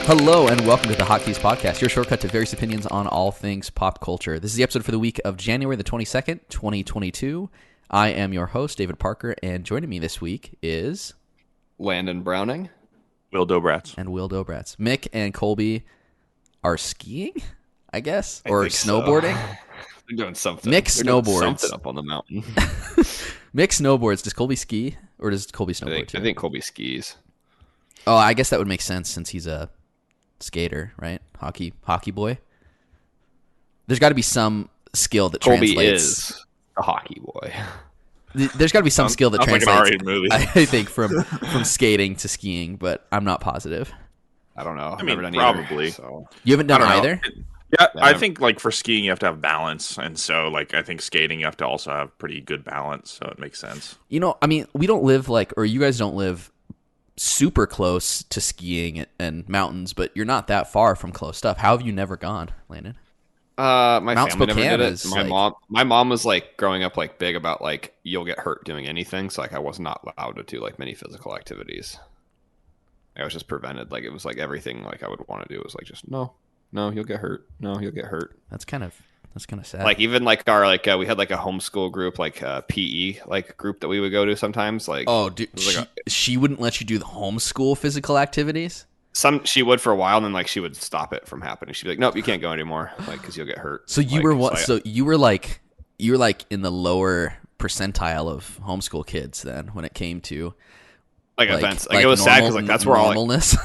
Hello and welcome to the Hot+keys podcast, your shortcut to various opinions on all things pop culture. This is the episode for the week of January the 22nd, 2022. I am your host, David Parker, and joining me this week is... Landon Browning. Wil Dobratz. And Wil Dobratz. Mick and Colby are skiing, I guess? Or snowboarding? So. They're doing something. Mick snowboards. Something up on the mountain. Mick snowboards. Does Colby ski? Or does Colby snowboard too? I think Colby skis. Oh, I guess that would make sense since he's a skater, right? Hockey boy. There's got to be some skill that Colby translates. Is a hockey boy. There's got to be some skill that translates. Like an R-rated movie. I think from skating to skiing, but I'm not positive. I don't know. I mean, never done probably. Either, so. You haven't done either? Yeah, I think like for skiing you have to have balance, and so like I think skating you have to also have pretty good balance, so it makes sense. You know, I mean, we don't live or you guys don't live super close to skiing and mountains, but you're not that far from close stuff. How have you never gone, Landon? My Mount family Spokane never did it. is My mom was like growing up like big about like you'll get hurt doing anything, so like I was not allowed to do like many physical activities. I was just prevented. Like it was like everything like I would want to do was like just no, you'll get hurt. No, you'll get hurt. That's kind of sad. Like even like our like we had like a homeschool group, like PE like group that we would go to sometimes. Like dude, she wouldn't let you do the homeschool physical activities. She would for a while, and then like she would stop it from happening. She'd be like, "Nope, you can't go anymore," like because you'll get hurt. So you were what? So you were like in the lower percentile of homeschool kids then when it came to like events. Like it was sad because like that's where normalness.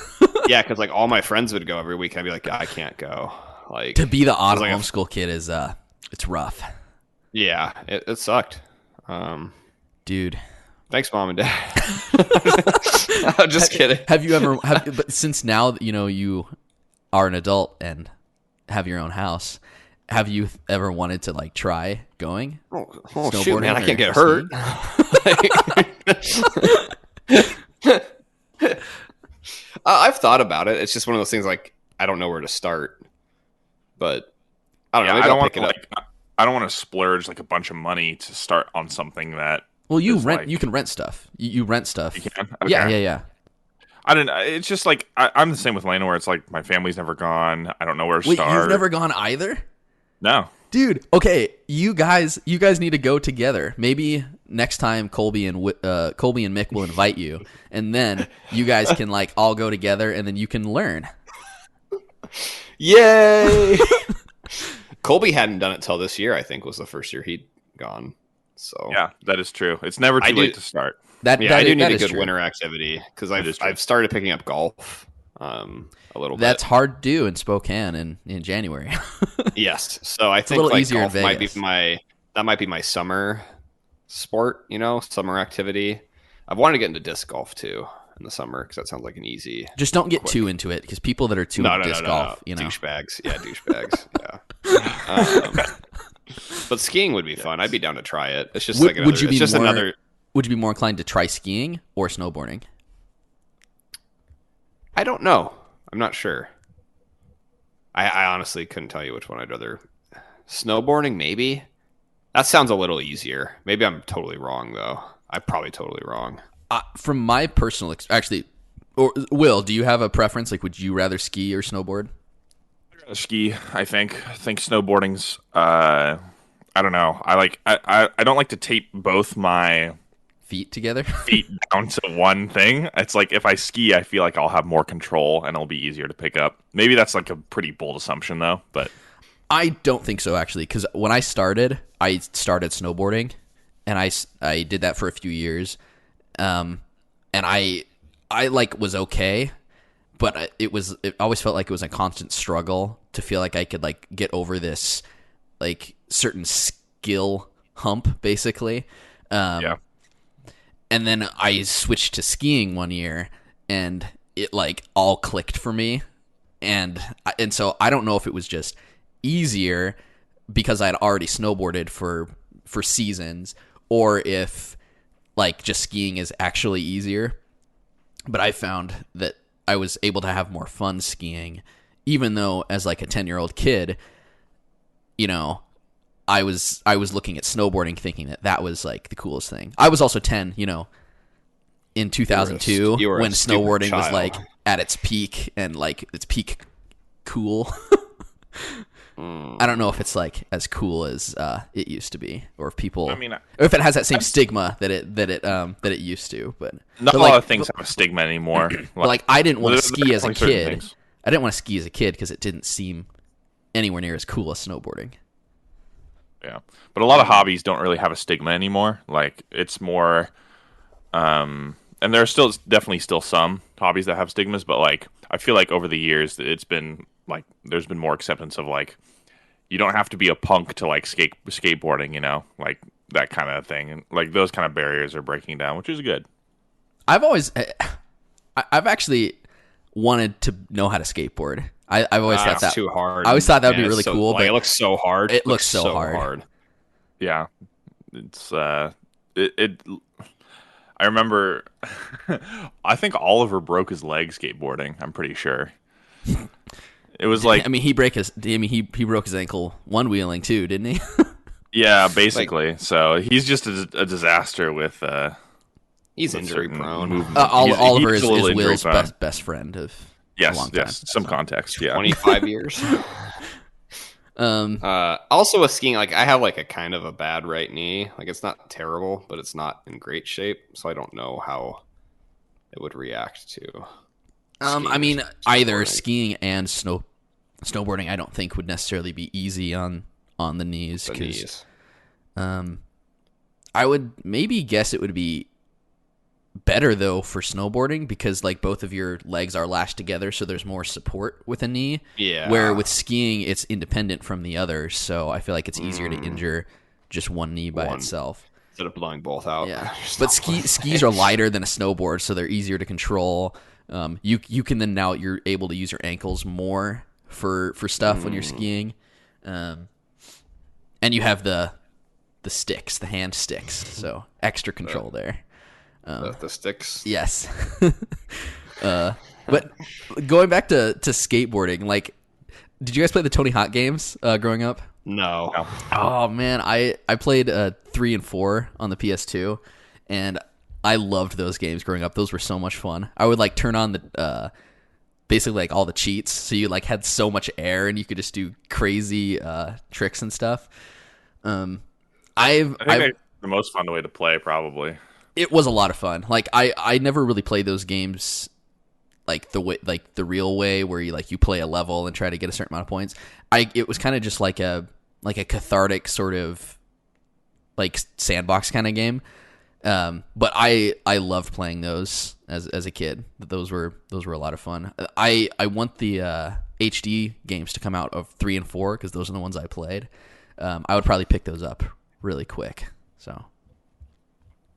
Yeah, because like all my friends would go every week. I'd be like, I can't go. Like to be the odd like homeschool kid is it's rough. Yeah, it sucked. Dude. Thanks, Mom and Dad. I'm just kidding. Have you ever? But since now you are an adult and have your own house, have you ever wanted to like try going? Oh shoot, man! I can't get hurt. I've thought about it. It's just one of those things like I don't know where to start. But I don't know. I don't want to splurge like a bunch of money to start on something that. Well, you can rent stuff. You rent stuff. You can? Okay. Yeah. I don't know. It's just like I'm the same with Lana, where it's like my family's never gone. I don't know where to start. You've never gone either? No, dude. Okay, you guys need to go together. Maybe next time Colby and Mick will invite you, and then you guys can like all go together, and then you can learn. Yay! Colby hadn't done it till this year. I think was the first year he'd gone. So yeah, that is true. It's never too late to start. I do need a good winter activity because I've started picking up golf a little bit. That's hard to do in Spokane in January. Yes, so I think like golf might be my summer sport. Summer activity. I've wanted to get into disc golf too in the summer because that sounds like an easy. Just don't get too into it because people that are too into disc golf, douchebags. Yeah, douchebags. Yeah. But skiing would be fun. I'd be down to try it. It's just would you be more inclined to try skiing or snowboarding? I don't know. I'm not sure. I honestly couldn't tell you which one I'd rather. Snowboarding, maybe. That sounds a little easier. Maybe I'm totally wrong though. I'm probably totally wrong. From my personal actually, or Will, do you have a preference? Like, would you rather ski or snowboard? Ski, I think snowboarding's I don't know. I don't like to tape both my feet together down to one thing. It's like if I ski, I feel like I'll have more control and it'll be easier to pick up. Maybe that's like a pretty bold assumption though, but I don't think so actually, because when I started snowboarding and I did that for a few years, and I like was okay. But it always felt like it was a constant struggle to feel like I could like get over this like certain skill hump basically. Yeah. And then I switched to skiing one year and it like all clicked for me. And so I don't know if it was just easier because I'd already snowboarded for seasons or if like just skiing is actually easier. But I found that I was able to have more fun skiing, even though as like a 10-year-old kid, I was looking at snowboarding thinking that was like the coolest thing. I was also 10, in 2002 when snowboarding was like at its peak and like its peak cool. I don't know if it's like as cool as it used to be, or if people, or if it has that same stigma that it used to. But not a lot of things have a stigma anymore. Like I didn't want to ski as a kid. I didn't want to ski as a kid because it didn't seem anywhere near as cool as snowboarding. Yeah, but a lot of hobbies don't really have a stigma anymore. Like it's more, and there are definitely still some hobbies that have stigmas, but like I feel like over the years it's been like there's been more acceptance of like you don't have to be a punk to like skateboarding, you know, like that kind of thing, and like those kind of barriers are breaking down, which is good. I've actually wanted to know how to skateboard. I've always thought that too hard. I always thought that would be really cool, but it looks so hard. It looks so hard. Yeah, it's it. I remember, I think Oliver broke his leg skateboarding. I'm pretty sure. It was like, he broke his ankle one wheeling too, didn't he? Yeah, basically. Like, so he's just a disaster with. He's injury prone. Oliver is Will's best friend of a long time. Yes, some context. Yeah, 25 years. Also with skiing, like I have like a kind of a bad right knee. Like it's not terrible, but it's not in great shape. So I don't know how it would react to. Either skiing and snowboarding, I don't think would necessarily be easy on the knees. I would maybe guess it would be better though for snowboarding because like both of your legs are lashed together, so there's more support with a knee. Yeah. Where with skiing, it's independent from the other, so I feel like it's easier to injure just one knee by itself instead of blowing both out. Yeah, but skis are lighter than a snowboard, so they're easier to control. You can then now you're able to use your ankles more for stuff when you're skiing, and you have the sticks, the hand sticks, so extra control there. The sticks. Yes. But going back to skateboarding, like, did you guys play the Tony Hawk games growing up? No. Oh man, I played 3 and 4 on the PS2, and I loved those games growing up. Those were so much fun. I would like turn on the basically like all the cheats, so you like had so much air and you could just do crazy tricks and stuff. I think that's the most fun way to play, probably. It was a lot of fun. Like I never really played those games like the way, like the real way, where you play a level and try to get a certain amount of points. It was kind of just like a cathartic sort of like sandbox kind of game. But I loved playing those as a kid. Those were a lot of fun. I want the HD games to come out of 3 and 4 because those are the ones I played. I would probably pick those up really quick. So,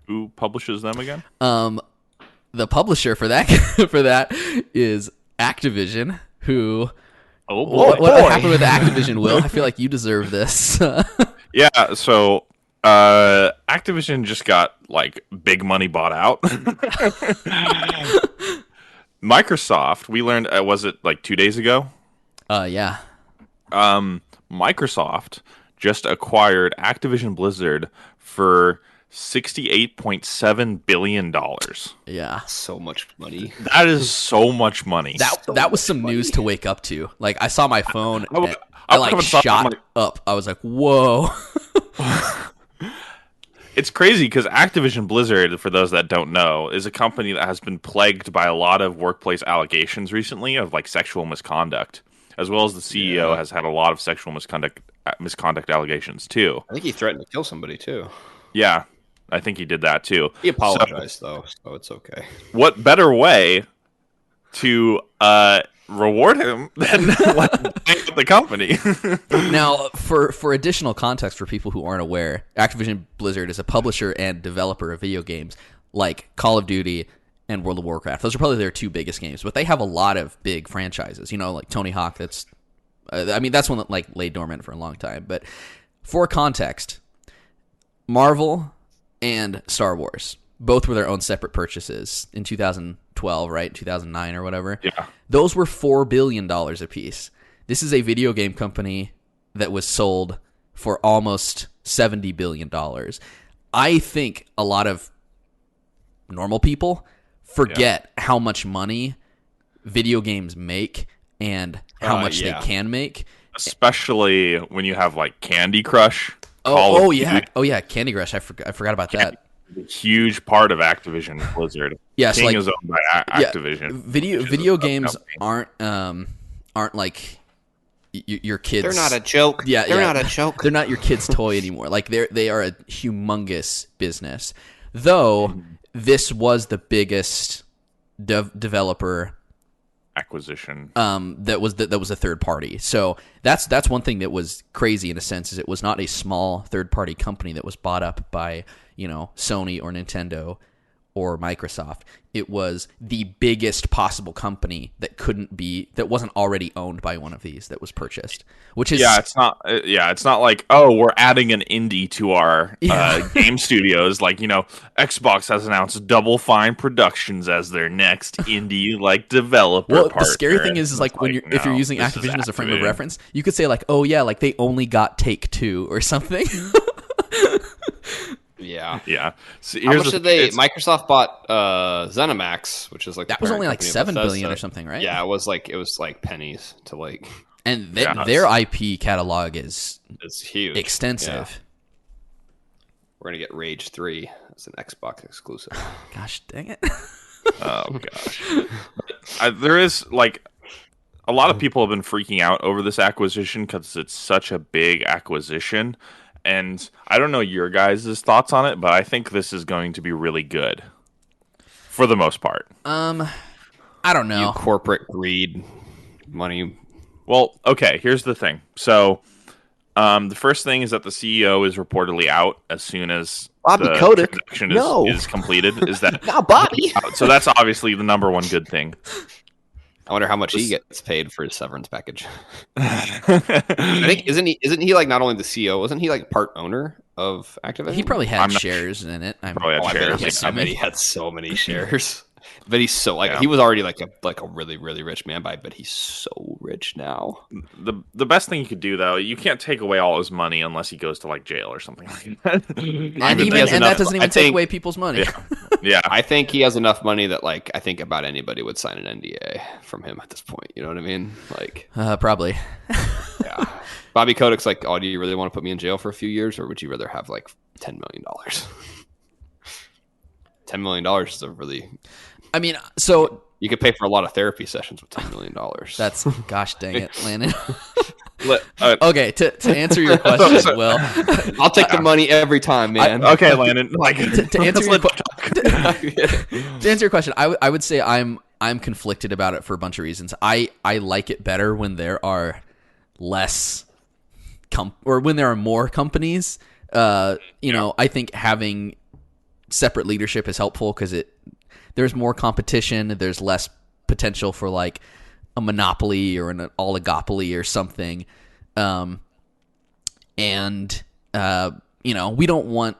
who publishes them again? The publisher for that is Activision. Who? Oh boy! What happened with Activision, Will? I feel like you deserve this. Yeah. So. Activision just got like big money bought out. Microsoft, we learned, was it like 2 days ago? Yeah. Microsoft just acquired Activision Blizzard for $68.7 billion. Yeah. So much money. That is so much money. That was some news to wake up to. Like I saw my phone and I shot up. I was like, whoa. It's crazy because Activision Blizzard, for those that don't know, is a company that has been plagued by a lot of workplace allegations recently of like sexual misconduct, as well as the CEO has had a lot of sexual misconduct allegations too. I think he threatened to kill somebody too. Yeah, I think he did that too. He apologized though, so it's okay. What better way to reward him than the company? Now, for additional context for people who aren't aware, Activision Blizzard is a publisher and developer of video games like Call of Duty and World of Warcraft. Those are probably their 2 biggest games, but they have a lot of big franchises. You know, like Tony Hawk. That's one that like lay dormant for a long time. But for context, Marvel and Star Wars both were their own separate purchases in 2012, right? 2009 or whatever. Yeah. Those were $4 billion a piece. This is a video game company that was sold for almost $70 billion. I think a lot of normal people forget how much money video games make and how much they can make. Especially when you have like Candy Crush. Yeah, Candy Crush. I forgot about that. A huge part of Activision Blizzard. Yes, King like, is owned by Activision. Video games aren't like your kids. They're not a joke. Yeah, they're not a joke. They're not your kid's toy anymore. Like they are a humongous business. Though this was the biggest developer acquisition that was a third party. So that's one thing that was crazy in a sense, is it was not a small third party company that was bought up by, Sony or Nintendo or Microsoft. It was the biggest possible company that wasn't already owned by one of these that was purchased, which is it's not like, oh, we're adding an indie to our game studios. Like, Xbox has announced Double Fine Productions as their next indie like developer partner. The scary thing is like if you're using Activision as a frame of reference, you could say like, oh yeah, like they only got Take-Two or something. Yeah. So how much did Microsoft bought ZeniMax, which is like that was only like $7 billion or something, right? Yeah, it was like pennies to like. And their IP catalog is huge, extensive. Yeah. We're gonna get Rage 3 as an Xbox exclusive. Gosh dang it! Oh gosh, there is like a lot of people have been freaking out over this acquisition because it's such a big acquisition. And I don't know your guys' thoughts on it, but I think this is going to be really good for the most part. I don't know. You corporate greed, money. Well, okay, here's the thing. So, the first thing is that the CEO is reportedly out as soon as Bobby the Kotick transaction is completed. Is that not Bobby? So that's obviously the number one good thing. I wonder how much he gets paid for his severance package. I think isn't he like not only the CEO? Wasn't he like part owner of Activision? He probably had shares in it. I bet he had so many shares. But he's so he was already like a really really rich man, but I bet he's so rich now. The best thing you could do though, you can't take away all his money unless he goes to like jail or something like that. and that doesn't even take away people's money. Yeah, I think he has enough money that like I think about anybody would sign an NDA from him at this point. You know what I mean? Like probably. Yeah. Bobby Kotick's like, oh, do you really want to put me in jail for a few years, or would you rather have like $10 million? $10 million is a really. I mean, so you could pay for a lot of therapy sessions with $10 million. That's gosh dang it, Landon. Okay, to answer your question, Will, I'll take the money every time, man. Okay, Landon. Like to answer your question, I would say I'm conflicted about it for a bunch of reasons. I like it better when there are less or when there are more companies. I think having separate leadership is helpful because there's more competition. There's less potential for like a monopoly or an oligopoly or something. We don't want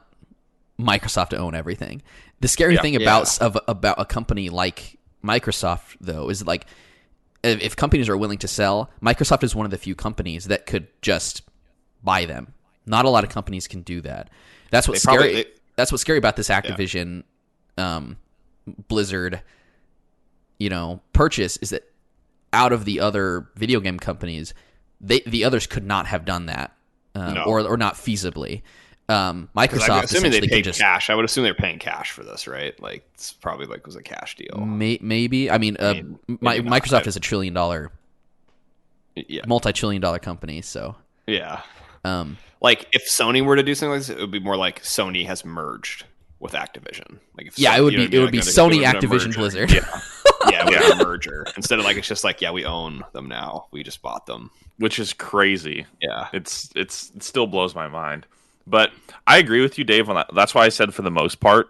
Microsoft to own everything. The scary thing about a company like Microsoft, though, is like if companies are willing to sell, Microsoft is one of the few companies that could just buy them. Not a lot of companies can do that. That's what's scary. That's what's scary about this Activision, Blizzard, purchase is that out of the other video game companies, the others could not have done that, or not feasibly. Microsoft, assuming they paid cash. I would assume they're paying cash for this, right? Like it's probably like was a cash deal. Maybe. I mean, Microsoft is a $1 trillion, multi-trillion-dollar company. So yeah. Like if Sony were to do something like this, it would be more like Sony has merged with Activision. Like if it would be Sony, Activision, Blizzard. Yeah, we have a merger instead of like it's just like we own them now. We just bought them, which is crazy. Yeah, it still blows my mind. But I agree with you, Dave, on that. That's why I said for the most part,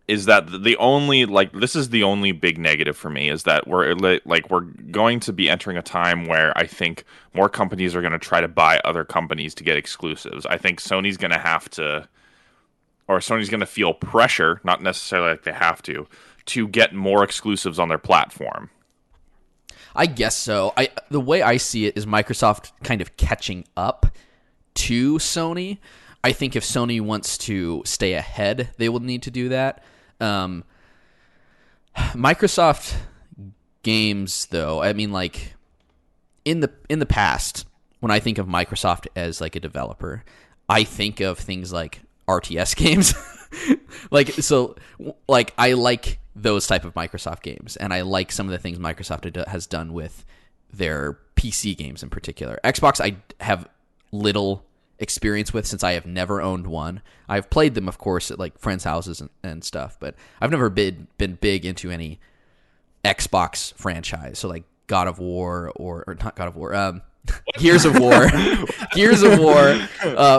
is that the only this is the only big negative for me is that we're going to be entering a time where I think more companies are going to try to buy other companies to get exclusives. I think Sony's going to have to, or Sony's going to feel pressure, not necessarily like they have to get more exclusives on their platform. I guess so. The way I see it is Microsoft kind of catching up to Sony. I think if Sony wants to stay ahead, they will need to do that. Microsoft games, though, I mean, like in the past, when I think of Microsoft as like a developer, I think of things like RTS games. Like I like those type of Microsoft games, and I like some of the things Microsoft has done with their PC games in particular. Xbox, I have little experience with since I have never owned one. I've played them, of course, at like friends' houses and stuff, but I've never been big into any Xbox franchise. So like God of War or not God of War, Gears of War,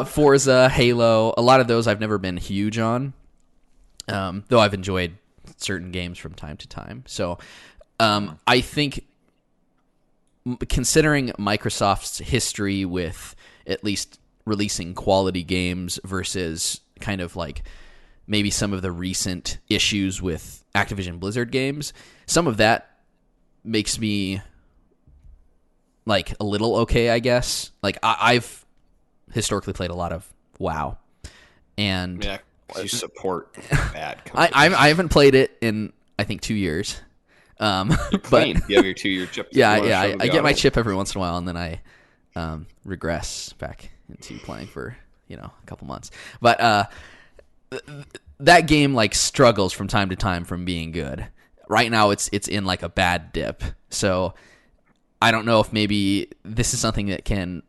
Forza, Halo. A lot of those I've never been huge on, though I've enjoyed certain games from time to time. So I think, considering Microsoft's history with at least releasing quality games versus kind of like maybe some of the recent issues with Activision Blizzard games, some of that makes me like a little okay, I guess. Like I've historically played a lot of WoW, and you support bad companies. I haven't played it in I think 2 years. But you have your 2-year chip. Yeah. I get my chip every once in a while, and then I regress back into playing for a couple months. But that game like struggles from time to time from being good. Right now, it's in like a bad dip. So I don't know if maybe this is something that can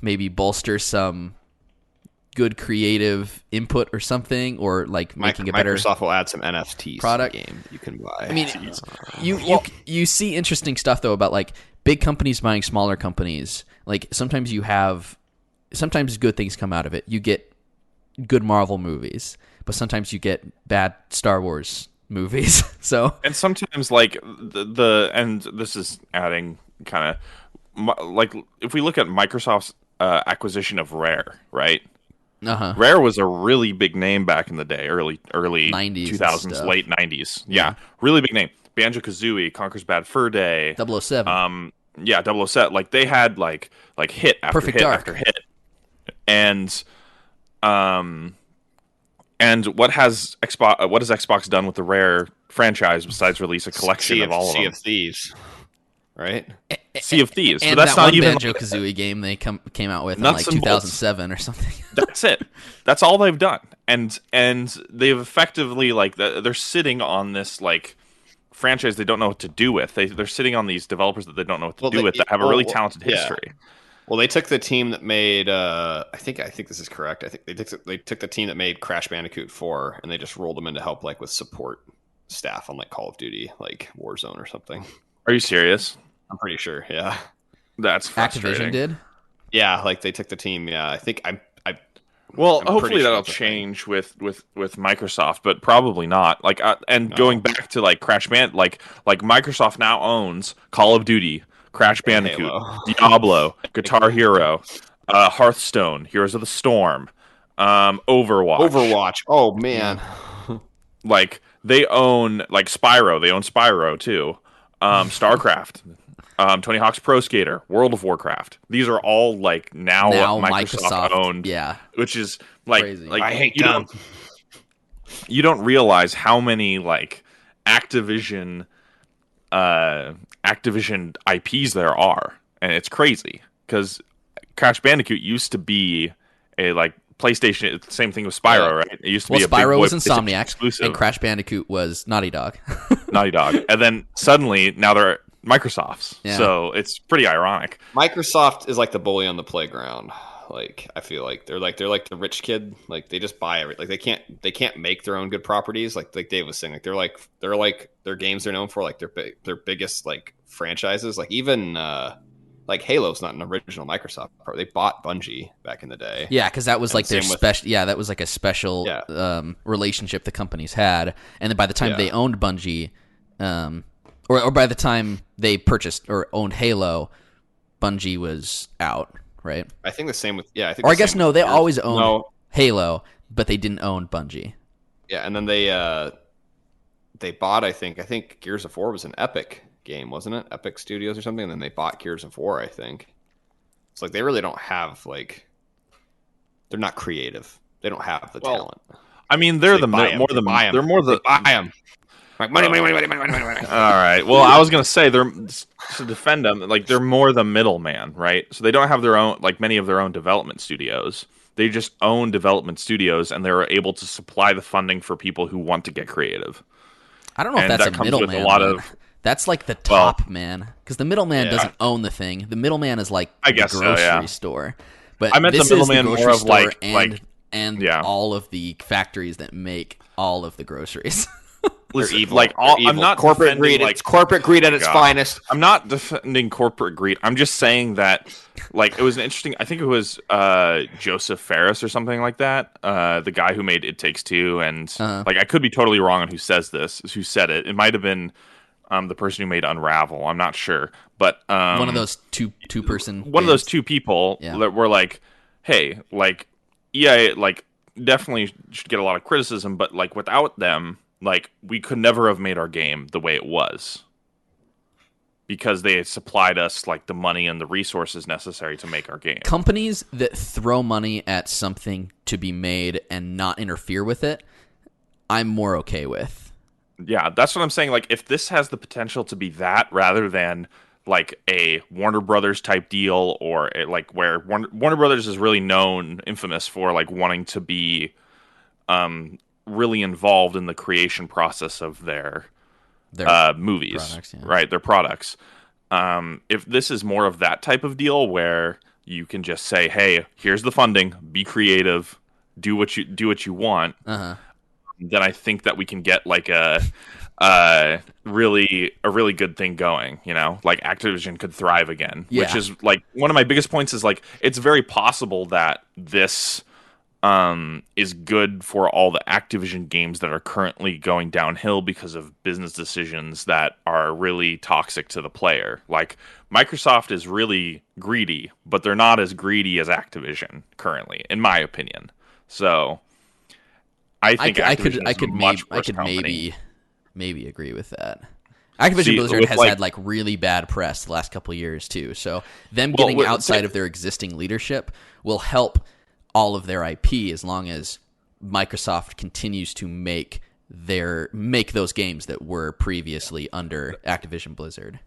maybe bolster some good creative input or something, or like making it better. Microsoft will add some NFTs product to the game you can buy. I mean, you see interesting stuff though about like big companies buying smaller companies. Like sometimes good things come out of it. You get good Marvel movies, but sometimes you get bad Star Wars movies. And sometimes like and this is adding kind of like if we look at Microsoft's acquisition of Rare, right? Rare was a really big name back in the day, early 90s 2000s, late 90s. Yeah, really big name. Banjo-Kazooie, Conker's Bad Fur Day, 007. Yeah, 007. Like they had like hit after Perfect hit Dark after hit. And what has Xbox done with the Rare franchise besides release a collection of all of them? Sea of Thieves, right? Sea of Thieves, and but that's that not one even Banjo-Kazooie game they came out with in like 2007 or something. That's it. That's all they've done, and they've effectively like they're sitting on this like franchise they don't know what to do with. They're sitting on these developers that they don't know what to do with that have a really talented history. Well, they took the team that made. I think this is correct. I think they took the team that made Crash Bandicoot 4, and they just rolled them in to help like with support staff on like Call of Duty, like Warzone or something. Are you serious? I'm pretty sure. Yeah, that's frustrating. Activision did. Yeah, like they took the team. Yeah, I think Well, I'm hopefully sure that'll change with Microsoft, but probably not. Like, going back to like Crash Band, like Microsoft now owns Call of Duty, Crash Bandicoot, Diablo, Guitar Hero, Hearthstone, Heroes of the Storm, Overwatch. Oh man, like they own like Spyro. They own Spyro too. StarCraft. Tony Hawk's Pro Skater, World of Warcraft. These are all like now Microsoft owned. Yeah, which is like crazy. Like I hate them. You don't realize how many like Activision IPs there are, and it's crazy because Crash Bandicoot used to be a like PlayStation. Same thing with Spyro, right? It used to be a Spyro big was PlayStation Insomniac, exclusive. and Crash Bandicoot was Naughty Dog. Naughty Dog, and then suddenly now they're Microsoft's. Yeah. So it's pretty ironic. Microsoft is like the bully on the playground. Like I feel like they're like the rich kid. Like they just buy everything. Like they can't make their own good properties. Like Dave was saying, like they're like their games they're known for, like their biggest like franchises. Like even like Halo's not an original Microsoft property. They bought Bungie back in the day. Yeah, because that was like their special. Yeah, that was like a special relationship the companies had. And then by the time they owned Bungie, or by the time they purchased or owned Halo, Bungie was out, right? I think the same with I guess no, they always owned Halo, but they didn't own Bungie. Yeah, and then they bought I think Gears of War was an Epic game, wasn't it? Epic Studios or something, and then they bought Gears of War, I think. It's like they really don't have like they're not creative. They don't have the talent. I mean, they're more the Like money. All right. Well, I was gonna say they're to defend them. Like they're more the middleman, right? So they don't have their own, like many of their own development studios. They just own development studios, and they're able to supply the funding for people who want to get creative. I don't know if that's that a comes with middleman. a lot of. That's like the top man, because the middleman Yeah. doesn't own the thing. The middleman is like I the guess so, grocery yeah. store. But I meant this the is middleman grocery more of store and and all of the factories that make all of the groceries. They're evil. Like They're I'm evil. not corporate defending, greed. like, It's corporate greed at its God. finest. I'm not defending corporate greed. I'm just saying that, like, it was an interesting. I think it was Joseph Ferris or something like that. The guy who made It Takes Two, and like, I could be totally wrong on who says this, who said it. It might have been the person who made Unravel. I'm not sure, but One of those two person. one of those two people that were like, hey, like, EA, like, definitely should get a lot of criticism, but like, without them, like, we could never have made our game the way it was, because they supplied us like the money and the resources necessary to make our game. Companies that throw money at something to be made and not interfere with it, I'm more okay with. Yeah, that's what I'm saying. Like, if this has the potential to be that rather than like a Warner Brothers type deal, or like where Warner Brothers is really known, infamous for like wanting to be really involved in the creation process of their movies, products, yeah. right? Their products. If this is more of that type of deal where you can just say, "Hey, here's the funding. Be creative. Do what you want," then I think that we can get like a really good thing going. You know, like Activision could thrive again, which is like one of my biggest points. Is like, it's very possible that this is good for all the Activision games that are currently going downhill because of business decisions that are really toxic to the player. Like, Microsoft is really greedy, but they're not as greedy as Activision currently, in my opinion. So I think I Activision could company. maybe agree with that. Activision Blizzard has had like really bad press the last couple of years too. So them getting outside of their existing leadership will help all of their IP, as long as Microsoft continues to make those games that were previously under Activision Blizzard.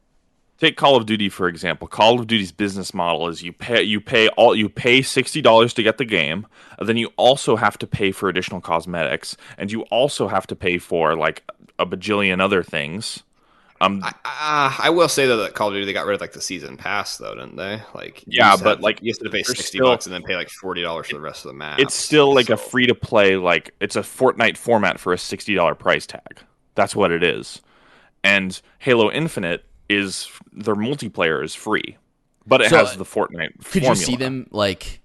Take Call of Duty for example. Call of Duty's business model is you pay $60 to get the game, and then you also have to pay for additional cosmetics, and you also have to pay for like a bajillion other things. I will say though that Call of Duty, they got rid of like the season pass though, didn't they? Like, but like, you used to pay $60 and then pay like $40 for the rest of the map. It's still like a free to play, like it's a Fortnite format for a $60 price tag. That's what it is. And Halo Infinite is, their multiplayer is free, but it has the Fortnite Could formula. you see them like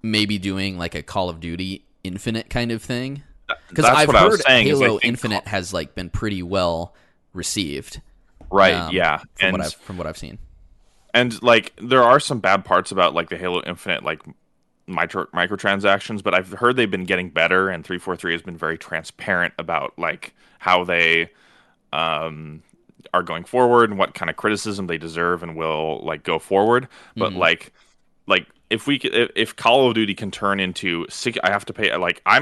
maybe doing like a Call of Duty Infinite kind of thing? Because I've heard Halo Infinite has like been pretty well received. Right, yeah. From what I've seen. And like, there are some bad parts about like the Halo Infinite like microtransactions, but I've heard they've been getting better, and 343 has been very transparent about like how they are going forward and what kind of criticism they deserve and will like go forward. But like if Call of Duty can turn into I have to pay, like, I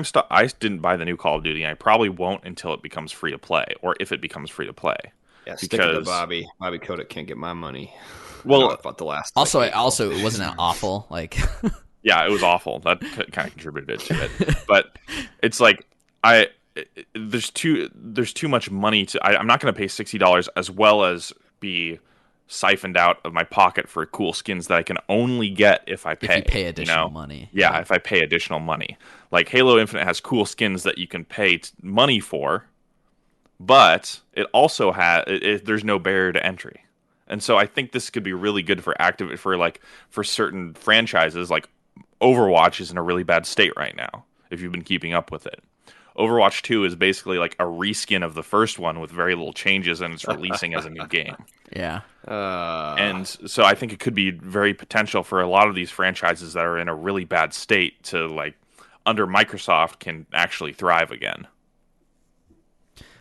didn't buy the new Call of Duty, and I probably won't until it becomes free to play, or if it becomes free to play. Yeah, stick to Bobby Kotick can't get my money. Well, about the last. Also, it wasn't that awful. Like, yeah, it was awful. That kind of contributed to it. But it's like there's too much money to. I'm not going to pay $60 as well as be siphoned out of my pocket for cool skins that I can only get if I pay. If you pay additional money. Yeah, if I pay additional money. Like, Halo Infinite has cool skins that you can pay money for, but it also there's no barrier to entry. And so I think this could be really good for for certain franchises. Like, Overwatch is in a really bad state right now, if you've been keeping up with it. Overwatch 2 is basically like a reskin of the first one with very little changes, and it's releasing as a new game. Yeah. And so I think it could be very potential for a lot of these franchises that are in a really bad state to, like, under Microsoft, can actually thrive again.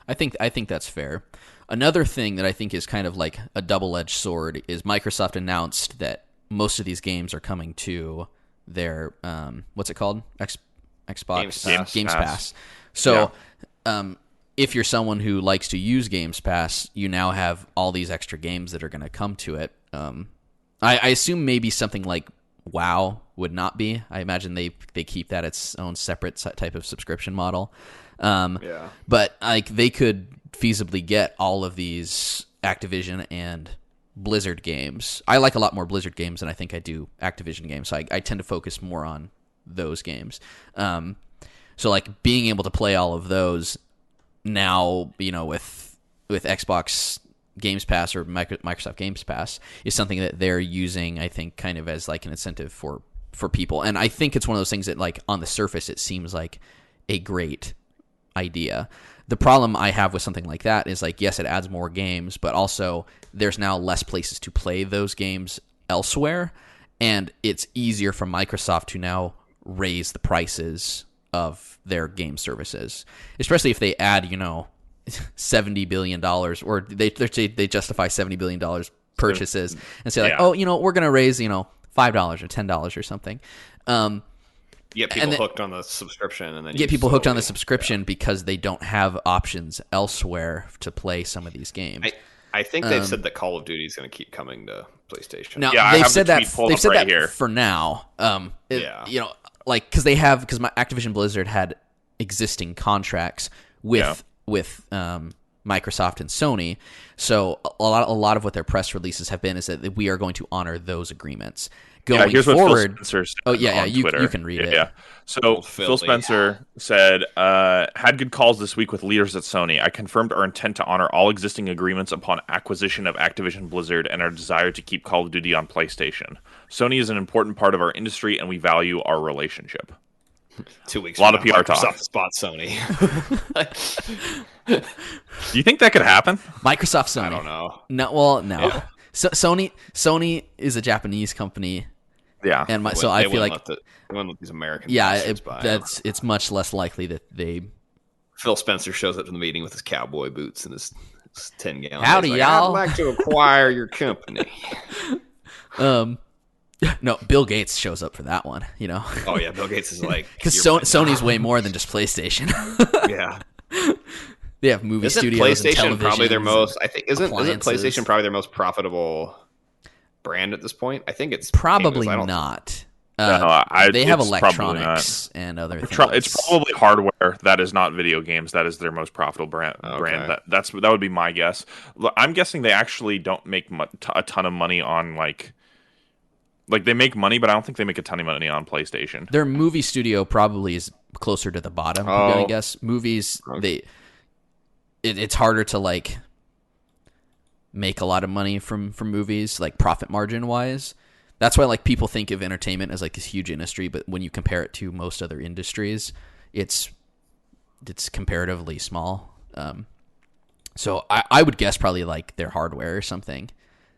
I think that's fair. Another thing that I think is kind of like a double-edged sword is Microsoft announced that most of these games are coming to their what's it called? Xbox Games Pass. So if you're someone who likes to use Games Pass, you now have all these extra games that are going to come to it. I assume maybe something like WoW would not be. I imagine they keep that its own separate type of subscription model. But like they could feasibly get all of these Activision and Blizzard games. I like a lot more Blizzard games than I think I do Activision games, so I tend to focus more on those games. So like being able to play all of those now, with Xbox Games Pass or Microsoft Games Pass is something that they're using, I think, kind of as like an incentive for people. And I think it's one of those things that, like, on the surface, it seems like a great idea. The problem I have with something like that is, like, yes, it adds more games, but also there's now less places to play those games elsewhere, and it's easier for Microsoft to now raise the prices of their game services, especially if they add, $70 billion, or they justify $70 billion purchases and say, like, we're going to raise, $5 or $10 or something. Get people hooked on the subscription, and then get people hooked on the subscription because they don't have options elsewhere to play some of these games. I think they've said that Call of Duty is going to keep coming to PlayStation. Now, they've said that for now. Because Activision Blizzard had existing contracts with Microsoft and Sony, so a lot of what their press releases have been is that we are going to honor those agreements. Going here's forward, what Phil Spencer said you can read it. Yeah. So Phil Spencer said, had good calls this week with leaders at Sony. I confirmed our intent to honor all existing agreements upon acquisition of Activision Blizzard and our desire to keep Call of Duty on PlayStation. Sony is an important part of our industry, and we value our relationship. 2 weeks. A lot of PR talk. Spot Sony. Do you think that could happen? Microsoft, Sony. I don't know. No. Yeah. So Sony is a Japanese company. Yeah, and I feel like they wouldn't let these American. It's much less likely that they. Phil Spencer shows up to the meeting with his cowboy boots and his 10-gallon. Howdy, y'all! I'd like to acquire your company. No, Bill Gates shows up for that one. Oh yeah, Bill Gates is like, because Sony's way more than just PlayStation. Yeah. They have movie studios and television. Probably their most. I think isn't PlayStation probably their most profitable brand at this point? I think it's probably not. They have electronics and other things. It's probably hardware that is not video games. That is their most profitable brand. Okay. That would be my guess. I'm guessing they actually don't make a ton of money on like they make money, but I don't think they make a ton of money on PlayStation. Their movie studio probably is closer to the bottom. I'm gonna guess movies. Okay. It's harder to like make a lot of money from movies, like profit margin wise. That's why like people think of entertainment as like this huge industry, but when you compare it to most other industries, it's comparatively small. So I would guess probably like their hardware or something,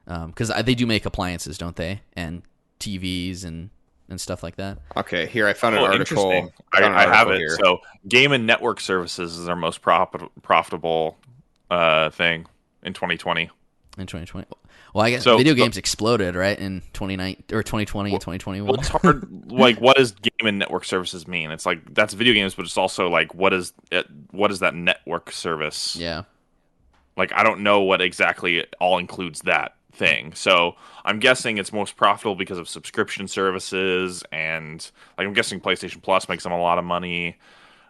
because they do make appliances, don't they? And TVs and stuff like that. Okay, here I found an article. I have it. Here. So, game and network services is our most profitable thing in 2020. In 2020, well, I guess video games exploded, right, in 2020 and 2021. Well, it's hard. Like, what does game and network services mean? It's like that's video games, but it's also like what is that network service? Yeah. Like, I don't know what exactly it all includes that thing. So I'm guessing it's most profitable because of subscription services, and like I'm guessing PlayStation Plus makes them a lot of money.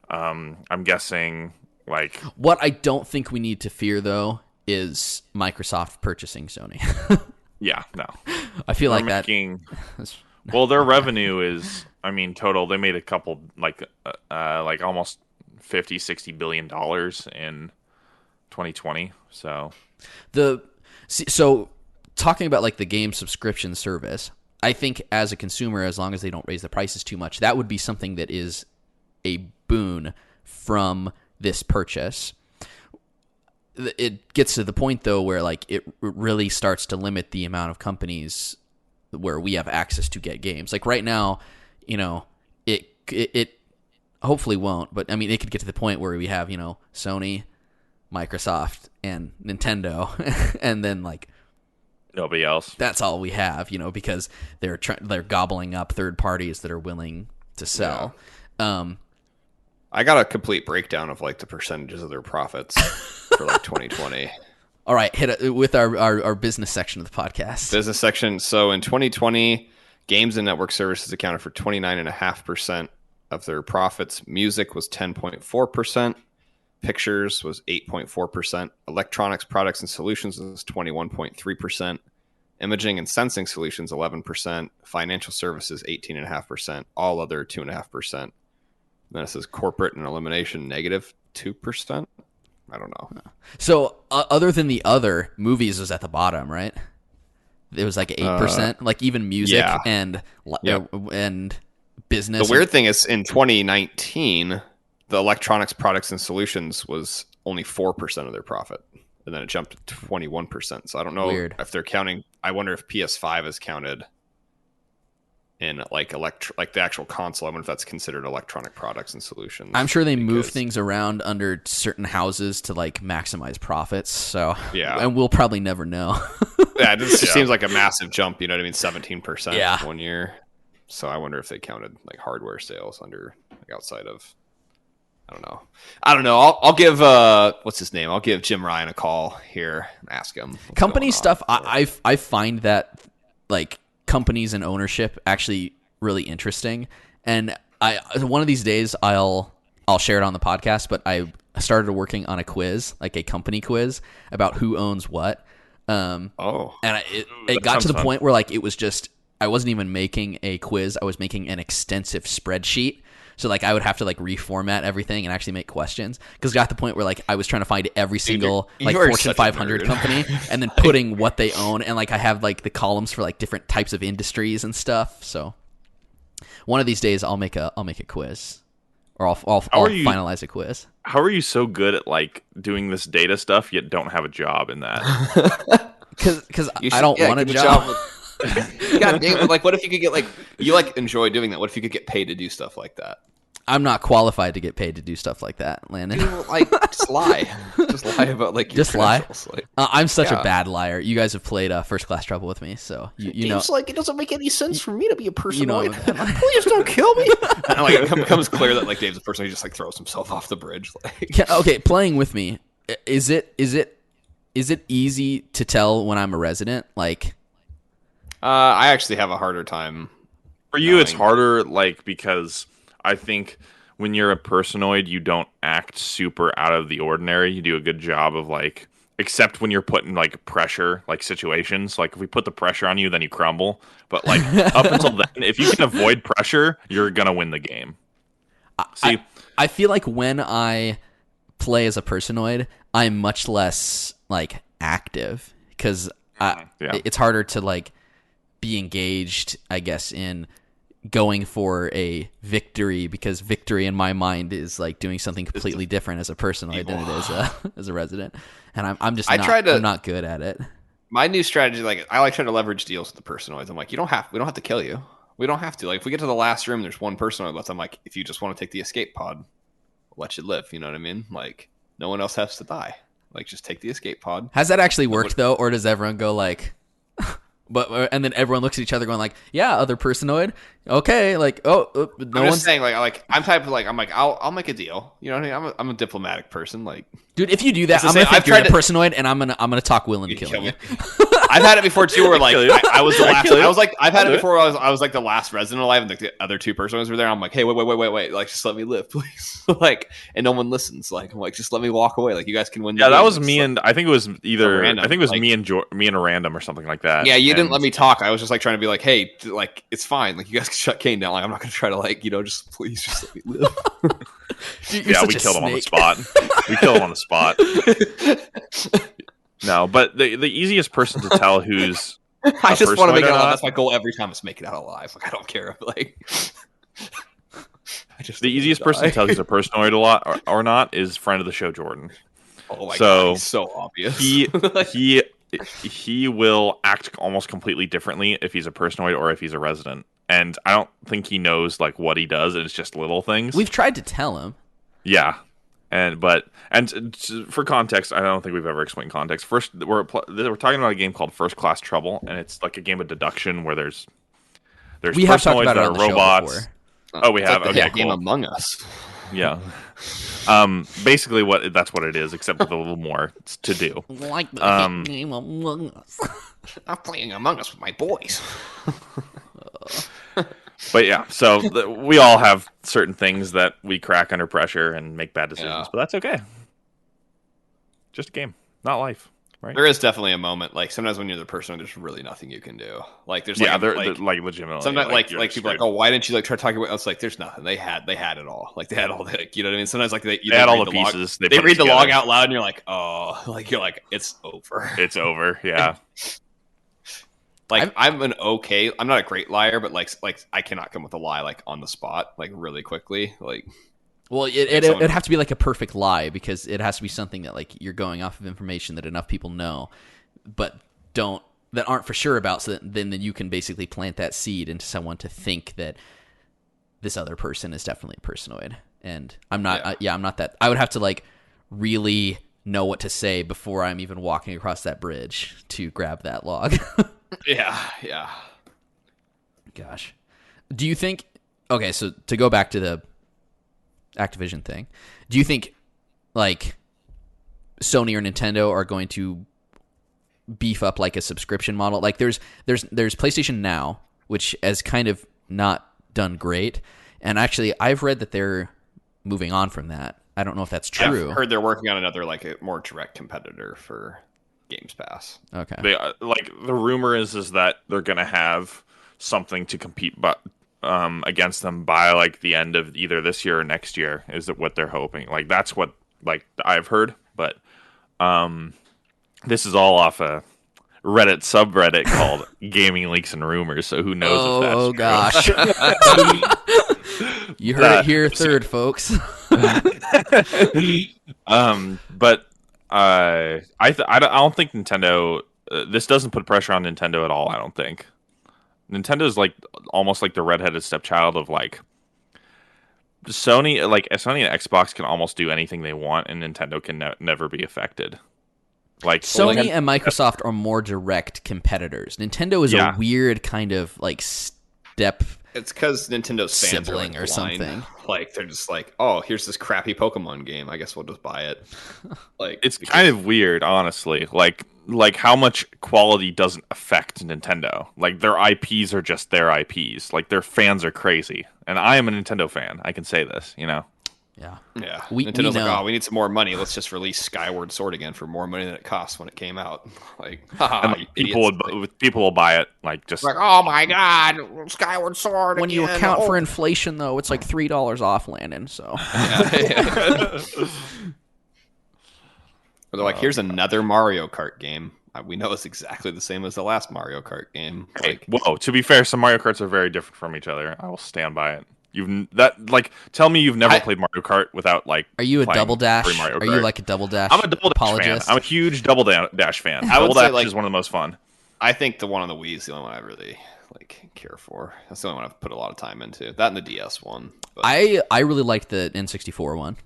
I'm guessing like what I don't think we need to fear though is Microsoft purchasing Sony. Yeah, no. I feel like well, their revenue is, total. They made a couple like almost $50-60 billion in 2020. So talking about like the game subscription service, I think as a consumer, as long as they don't raise the prices too much, that would be something that is a boon from this purchase. It gets to the point though where like it really starts to limit the amount of companies where we have access to get games. Like right now, it hopefully won't, but it could get to the point where we have, Sony, Microsoft, and Nintendo, and then like nobody else. That's all we have, because they're gobbling up third parties that are willing to sell. Yeah. I got a complete breakdown of like the percentages of their profits for like 2020. All right, hit it with our business section of the podcast. Business section. So in 2020, games and network services accounted for 29.5% of their profits. Music was 10.4%. Pictures was 8.4%. Electronics products and solutions was 21.3%. Imaging and sensing solutions 11%. Financial services 18.5%. All other 2.5%. Then it says corporate and elimination -2%. I don't know. So other than the other, movies was at the bottom, right? It was like 8%. Like even music and business. The weird thing is in 2019, the electronics products and solutions was only 4% of their profit. And then it jumped to 21%. So I don't know if they're counting. I wonder if PS5 is counted in like the actual console. I wonder if that's considered electronic products and solutions. I'm sure they move things around under certain houses to like maximize profits. So and we'll probably never know. Yeah, this seems like a massive jump. You know what I mean? 17% 1 year. So I wonder if they counted like hardware sales under like outside of. I don't know. I'll give what's his name? I'll give Jim Ryan a call here and ask him. Company stuff. I find that like companies and ownership actually really interesting, and one of these days I'll share it on the podcast. But I started working on a quiz, like a company quiz about who owns what. And it got to the point where like it was just I wasn't even making a quiz. I was making an extensive spreadsheet. So like I would have to like reformat everything and actually make questions because it got to the point where like I was trying to find every single like Fortune 500 company and then putting what they own, and like I have like the columns for like different types of industries and stuff. So one of these days I'll make a quiz, or I'll finalize a quiz. How are you so good at like doing this data stuff yet don't have a job in that? Because I don't want a job. God damn it. Like, what if you could get, like, you, like, enjoy doing that. What if you could get paid to do stuff like that? I'm not qualified to get paid to do stuff like that, Landon. Dude, like, just lie. Just lie about, like, your just lie? Like, I'm such a bad liar. You guys have played First Class Trouble with me, so you know. It's like, it doesn't make any sense for me to be a personoid. Please don't kill me. And, like, it becomes clear that, like, Dave's a person who just, like, throws himself off the bridge. Like. Okay, playing with me, is it easy to tell when I'm a resident? Like... I actually have a harder time. For you, it's harder, like, because I think when you're a personoid, you don't act super out of the ordinary. You do a good job of, like, except when you're put in, like, pressure, like, situations. Like, if we put the pressure on you, then you crumble. But, like, up until then, if you can avoid pressure, you're going to win the game. See? I feel like when I play as a personoid, I'm much less, like, active. Because it's harder to, like... be engaged, I guess, in going for a victory, because victory in my mind is like doing something completely different as a personoid than it is as a resident, and I'm not good at it. My new strategy, like I like trying to leverage deals with the personoids. I'm like, we don't have to kill you. We don't have to. Like if we get to the last room, there's one personoid left. I'm like, if you just want to take the escape pod, we'll let you live. You know what I mean? Like no one else has to die. Like just take the escape pod. Has that actually worked though, or does everyone go like? But and then everyone looks at each other going like, yeah, other personoid, okay, like no I'm just saying like I'm type of like I'm like I'll make a deal, you know what I mean? I'm a diplomatic person, like dude. If you do that, I'm gonna think you're a personoid, and I'm gonna talk Will into killing you. I've had it before too, where like I was the last. I was like I've had it before. I was like the last resident alive, and the other two personoids were there. I'm like, hey, wait, like just let me live, please. Like, and no one listens. Like I'm like, just let me walk away. Like you guys can win. Yeah, that was me, and I think it was either random, I think it was like, me and a random or something like that. Yeah, you didn't let me talk. I was just like trying to be like, hey, like it's fine. Like you guys can shut Kane down. Like I'm not gonna try to like just please just let me live. Dude, yeah, we killed him on the spot. We killed him on the spot. No, but the easiest person to tell who's I just want to make it alive. That's my goal every time is make it out alive. Like I don't care. Like the easiest person to tell who's a personoid a lot or not is friend of the show Jordan. Oh my god, he's so obvious. He will act almost completely differently if he's a personoid or if he's a resident. And I don't think he knows like what he does. It's just little things. We've tried to tell him. Yeah. And for context, I don't think we've ever explained context. First, we're talking about a game called First Class Trouble, and it's like a game of deduction where there's we have talked about that it on are the robots. show before. Oh, we have. Like okay, game cool. Among Us. Yeah. Basically, that's what it is, except with a little more to do. Like the hit game Among Us. I'm playing Among Us with my boys. But yeah, so we all have certain things that we crack under pressure and make bad decisions, but that's okay. Just a game, not life, right? There is definitely a moment, like sometimes when you're the person, there's really nothing you can do. Like there's they're like legitimately. Sometimes like people are like, oh, why didn't you like try talking about? It's like there's nothing. They had it all. Like they had all the, you know what I mean? Sometimes like they had all the pieces. They read the log out loud, and you're like, oh, like you're like it's over. It's over. Yeah. Like I'm not a great liar, but like I cannot come with a lie like on the spot, like really quickly. Like, well, it'd have to be like a perfect lie because it has to be something that like you're going off of information that enough people know, but that aren't for sure about. So that then you can basically plant that seed into someone to think that this other person is definitely a personoid. And I'm not. I'm not that. I would have to like really know what to say before I'm even walking across that bridge to grab that log. Yeah. Gosh. Do you think... Okay, so to go back to the Activision thing, do you think, like, Sony or Nintendo are going to beef up, like, a subscription model? Like, there's PlayStation Now, which has kind of not done great, and actually, I've read that they're moving on from that. I don't know if that's true. I've heard they're working on another, like, a more direct competitor for Games Pass. Okay. They like the rumor is that they're gonna have something to compete, but against them by like the end of either this year or next year. Is that what they're hoping? Like that's what like I've heard, but this is all off a Reddit subreddit called Gaming Leaks and Rumors. So who knows if that's true. Gosh. You heard it here third, folks. But I don't think Nintendo. This doesn't put pressure on Nintendo at all. I don't think Nintendo's like almost like the redheaded stepchild of like Sony. Like Sony and Xbox can almost do anything they want, and Nintendo can never be affected. Like Sony and Microsoft are more direct competitors. Nintendo is a weird kind of like step. It's because Nintendo's fans are like or something. Like they're just like, oh, here's this crappy Pokemon game. I guess we'll just buy it. Like it's kind of weird, honestly. Like how much quality doesn't affect Nintendo. Like their IPs are just their IPs. Like their fans are crazy, and I am a Nintendo fan. I can say this, you know. Yeah. Nintendo's like, oh, we need some more money. Let's just release Skyward Sword again for more money than it cost when it came out. Like, people will buy it. Like, just like, oh my god, Skyward Sword. When you account for inflation, though, it's like $3 off, Landon. So they're like, here's another Mario Kart game. We know it's exactly the same as the last Mario Kart game. Like, whoa! To be fair, some Mario Karts are very different from each other. I will stand by it. Tell me you've never played Mario Kart without like. Are you a Double Dash? Are you like a Double Dash? I'm a Double Dash fan. I'm a huge Double Dash fan. Double Dash is one of the most fun. I think the one on the Wii is the only one I really like care for. That's the only one I've put a lot of time into. That and the DS one. But... I really liked the N64 one.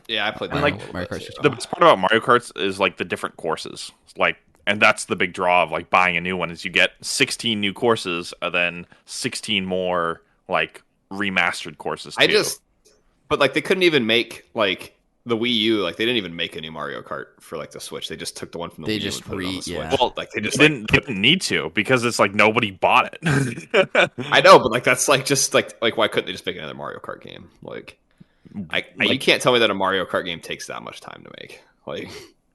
Yeah, I played that. Like Mario Kart. The best part about Mario Karts is like the different courses. Like, and that's the big draw of like buying a new one is you get 16 new courses and then 16 more like remastered courses too. But like they couldn't even make like the Wii U, like they didn't even make a new Mario Kart for like the Switch. They just took the one from the Wii U and put it on the Switch. Well, like they didn't need to because it's like nobody bought it. I know, but like that's like just like why couldn't they just make another Mario Kart game? Like you can't tell me that a Mario Kart game takes that much time to make. Like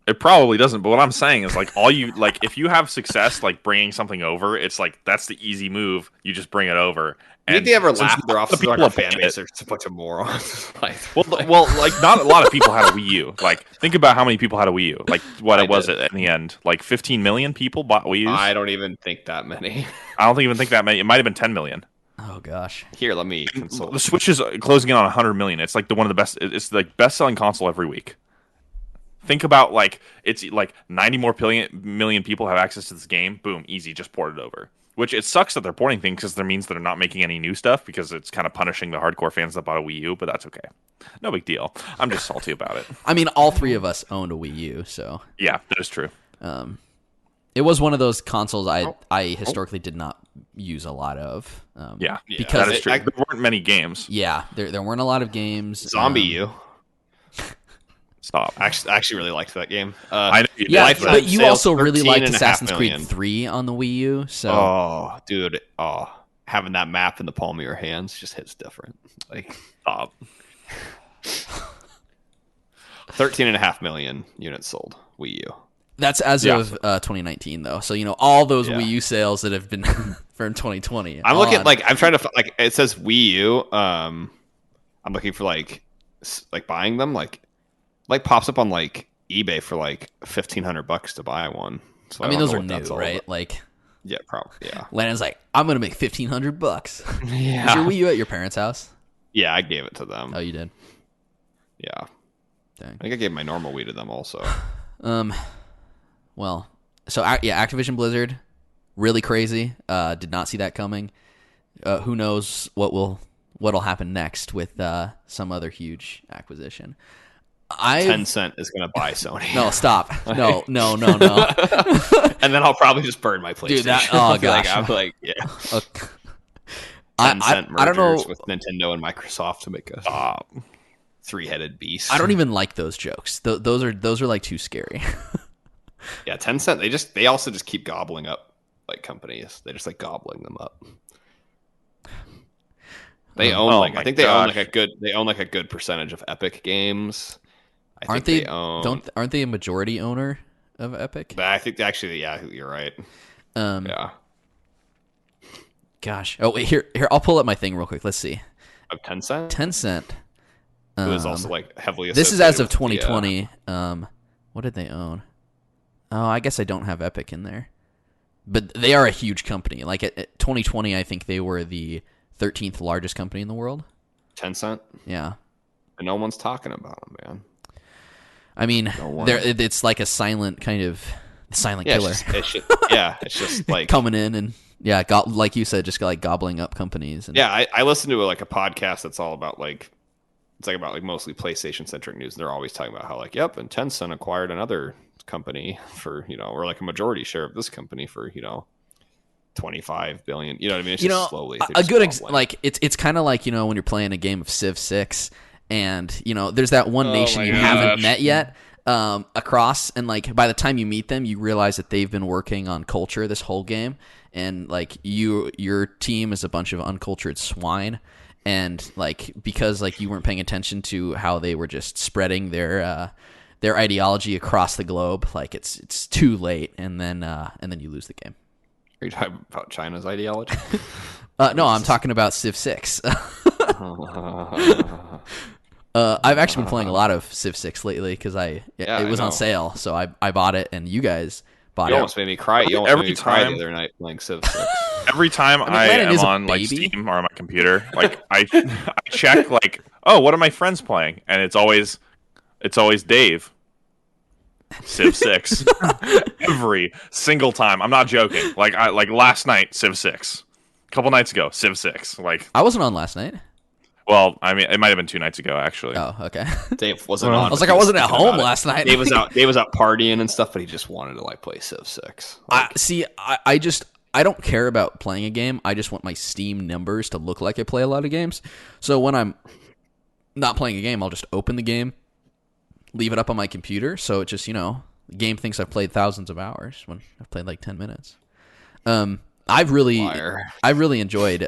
it probably doesn't, but what I'm saying is like all you like if you have success like bringing something over, it's like that's the easy move. You just bring it over. Did they ever laugh at their officers on our fan base? They're just a bunch of morons. well, like not a lot of people had a Wii U. Like think about how many people had a Wii U. Like what was it in the end? Like 15 million people bought Wii U's? I don't even think that many. I don't even think that many. It might have been 10 million. Oh gosh. Here, let me consult. The Switch is closing in on 100 million. It's like one of the best. It's the best-selling console every week. Think about like it's like 90 more million people have access to this game. Boom, easy, just port it over. Which it sucks that they're porting things because that means they're not making any new stuff because it's kind of punishing the hardcore fans that bought a Wii U, but that's okay. No big deal. I'm just salty about it. I mean, all three of us owned a Wii U, so yeah, that is true. It was one of those consoles I historically did not use a lot of. Because that is true. There weren't many games. Yeah, there weren't a lot of games. Zombie U. Stop. I actually really liked that game. I know you did. Yeah, but you also really liked Assassin's Creed 3 on the Wii U. So, oh, dude, having that map in the palm of your hands just hits different. Like, stop. 13.5 million units sold Wii U. That's as of 2019, though. So all those Wii U sales that have been from 2020. I'm looking I'm trying to it says Wii U. I'm looking for like buying them like pops up on like eBay for like $1,500 to buy one. So I mean, those are new, right? Like, yeah, probably. Yeah. Landon's like, I'm gonna make $1,500. Yeah. Is your Wii U at your parents' house? Yeah, I gave it to them. Oh, you did? Yeah. Dang. I think I gave my normal Wii to them also. Well, so Activision Blizzard, really crazy. Did not see that coming. Who knows what'll happen next with some other huge acquisition. Tencent is going to buy Sony. No, stop. No. And then I'll probably just burn my PlayStation. Dude, gosh. I'm like, yeah. Okay. Tencent mergers I don't know with Nintendo and Microsoft to make a three-headed beast. I don't even like those jokes. Those are like too scary. Yeah, Tencent. They also just keep gobbling up like companies. They just like gobbling them up. They own I think they own like a good percentage of Epic Games. Aren't they a majority owner of Epic? But I think actually, yeah, you're right. Yeah. Gosh. Oh, wait, here I'll pull up my thing real quick. Let's see. Of Tencent. Who is also like heavily. This is as of 2020. What did they own? Oh, I guess I don't have Epic in there, but they are a huge company. Like at 2020, I think they were the 13th largest company in the world. Tencent. Yeah. And no one's talking about them, man. I mean, it's like a silent killer. It's just like coming in and like you said, just like gobbling up companies. And I listen to like a podcast that's all about like it's like about like mostly PlayStation centric news. And they're always talking about how like and Tencent acquired another company for or like a majority share of this company for 25 billion. You know what I mean? It's just slowly. A good it's kind of like when you're playing a game of Civ 6 and there's that one nation you haven't met yet across, and like by the time you meet them you realize that they've been working on culture this whole game, and like your team is a bunch of uncultured swine, and like because like you weren't paying attention to how they were just spreading their ideology across the globe, like it's too late, and then you lose the game. Are you talking about China's ideology? No, I'm talking about Civ 6. I've actually been playing a lot of Civ 6 lately because it was on sale, so I bought it, and you guys bought it. You almost made me cry. You almost made me cry the other night playing Civ 6. Every time I am on like Steam or on my computer, like I check like, oh, what are my friends playing? And it's always Dave. Civ 6. Every single time. I'm not joking. Like last night, Civ 6. A couple nights ago, Civ 6. Like I wasn't on last night. Well, I mean, it might have been 2 nights ago, actually. Oh, okay. Dave wasn't on. I was like, I wasn't at home last night. Dave was out partying and stuff, but he just wanted to like play Civ 6. Like, I don't care about playing a game. I just want my Steam numbers to look like I play a lot of games. So when I'm not playing a game, I'll just open the game, leave it up on my computer, so it just the game thinks I've played thousands of hours when I've played like 10 minutes. I've really enjoyed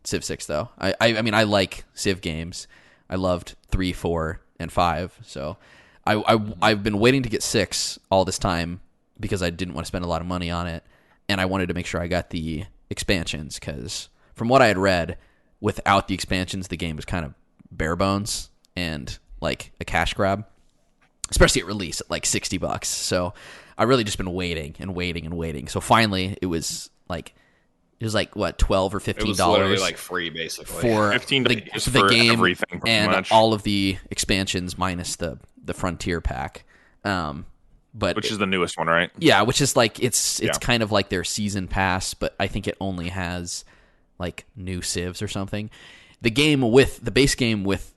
Civ 6 though. I mean I like Civ games. I loved 3, 4, and 5. So I've been waiting to get 6 all this time because I didn't want to spend a lot of money on it, and I wanted to make sure I got the expansions because from what I had read, without the expansions, the game was kind of bare bones and like a cash grab, especially at release at like $60. So I really just been waiting and waiting and waiting. So finally, it was like what, $12 or $15? It was literally like free, basically, for $15 the game everything, and much. all of the expansions minus the Frontier pack. Which is the newest one, right? Yeah, which is like it's kind of like their season pass, but I think it only has like new civs or something. The base game with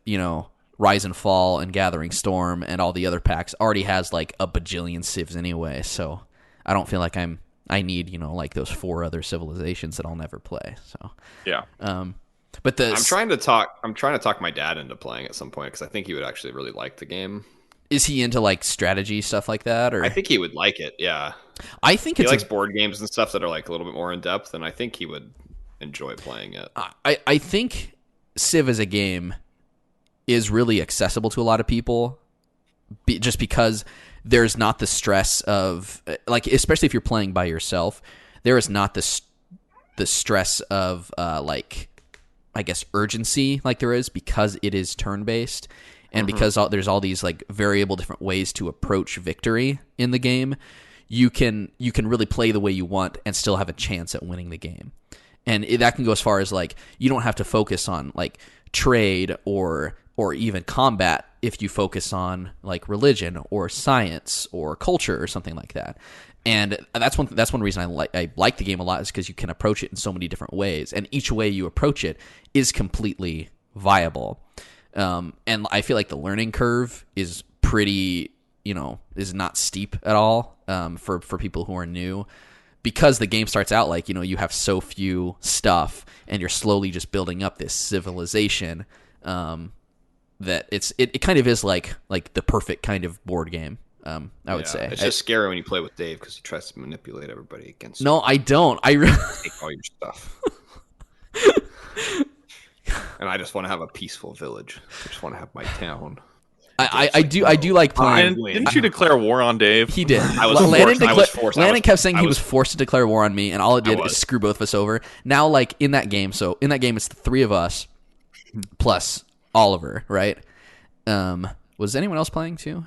Rise and Fall and Gathering Storm and all the other packs already has like a bajillion civs anyway, so I don't feel like I need, you know, like those 4 other civilizations that I'll never play. So Yeah. But I'm trying to talk my dad into playing at some point because I think he would actually really like the game. Is he into like strategy stuff like that, or? I think he would like it. Yeah, I think he likes board games and stuff that are like a little bit more in depth, and I think he would enjoy playing it. I think Civ as a game is really accessible to a lot of people, just because there's not the stress of, like, especially if you're playing by yourself, there is not the stress of like, I guess, urgency like there is, because it is turn-based. And because there's all these like variable different ways to approach victory in the game, you can really play the way you want and still have a chance at winning the game. And that can go as far as like, you don't have to focus on like trade or even combat if you focus on like religion or science or culture or something like that. And that's one reason I like the game a lot, is because you can approach it in so many different ways, and each way you approach it is completely viable. And I feel like the learning curve is pretty, you know, is not steep at all, for people who are new, because the game starts out like, you know, you have so few stuff and you're slowly just building up this civilization, that it kind of is like the perfect kind of board game. I would say it's just scary when you play with Dave because he tries to manipulate everybody against you. No, I don't. I take all your stuff. And I just want to have a peaceful village. I just want to have my town. I do like playing. Didn't you declare war on Dave? He did. I was forced. Landon kept saying he was forced to declare war on me, and all it did is screw both of us over. Now, like in that game, it's the 3 of us plus Oliver, right? Was anyone else playing too?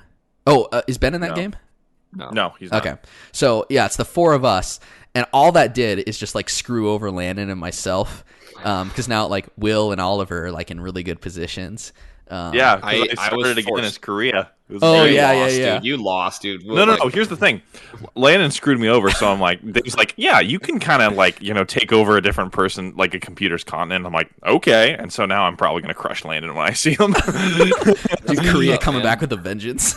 Oh, is Ben in that game? No, he's not. Okay. So yeah, it's the 4 of us, and all that did is just like screw over Landon and myself. Because now like Will and Oliver are like in really good positions. Yeah, I started again in Korea. Yeah. Dude. You lost, dude. No. Here's the thing. Landon screwed me over, so I'm like, he's like, yeah, you can kind of like, you know, take over a different person, like a computer's continent. I'm like, okay, and so now I'm probably gonna crush Landon when I see him. Dude, Korea coming back with a vengeance.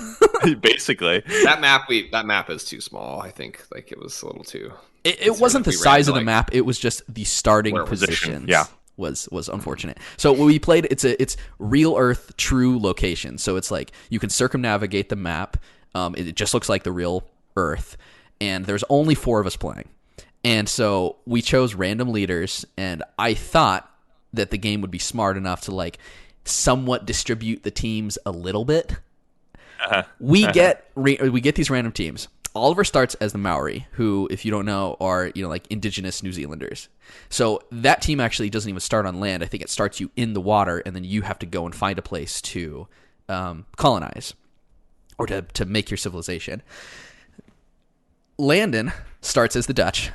Basically, that map is too small. I think like it was a little too. It wasn't the size of the map. It was just the starting positions. Yeah. Was unfortunate. So what we played, it's real Earth true location. So it's like you can circumnavigate the map. It just looks like the real Earth, and there's only 4 of us playing. And so we chose random leaders, and I thought that the game would be smart enough to like somewhat distribute the teams a little bit. We get these random teams. Oliver starts as the Maori, who, if you don't know, are, you know, like indigenous New Zealanders. So that team actually doesn't even start on land. I think it starts you in the water, and then you have to go and find a place to colonize or to make your civilization. Landon starts as the Dutch.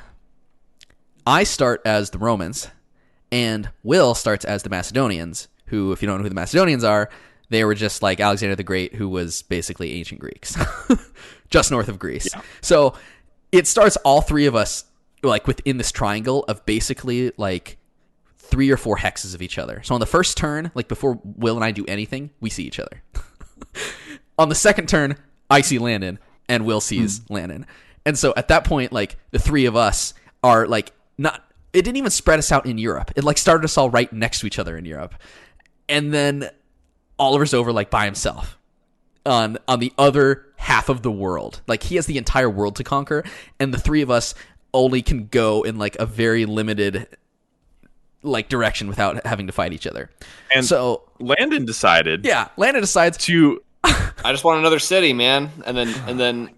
I start as the Romans, and Will starts as the Macedonians, who, if you don't know who the Macedonians are, they were just like Alexander the Great, who was basically ancient Greeks, just north of Greece. Yeah. So it starts all 3 of us like within this triangle of basically like 3 or 4 hexes of each other. So on the first turn, like before Will and I do anything, we see each other. On the second turn, I see Landon, and Will sees Landon. And so at that point, like the 3 of us are like not. It didn't even spread us out in Europe. It like started us all right next to each other in Europe, and then Oliver's over like by himself on the other half of the world. Like he has the entire world to conquer, and the 3 of us only can go in like a very limited like direction without having to fight each other. And so Landon decides to I just want another city, man. And then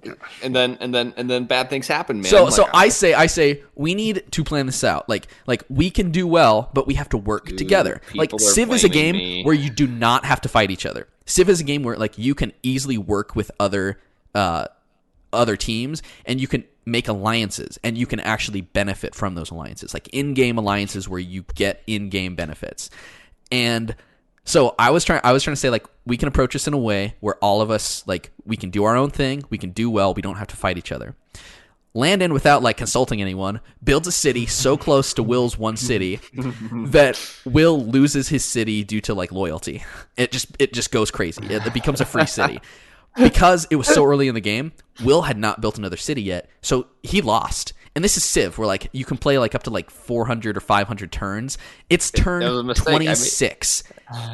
bad things happen, man. So I say we need to plan this out. Like we can do well, but we have to work together. Like Civ is a game where you do not have to fight each other. Civ is a game where like you can easily work with other teams, and you can make alliances, and you can actually benefit from those alliances, like in-game alliances where you get in-game benefits. And so I was trying to say, like, we can approach this in a way where all of us, like, we can do our own thing, we can do well, we don't have to fight each other. Landon, without like consulting anyone, builds a city so close to Will's one city that Will loses his city due to like loyalty. It just goes crazy. It becomes a free city. because it was so early in the game, Wil had not built another city yet, so he lost. And this is Civ, where like you can play like up to like 400 or 500 turns. It's turn 26,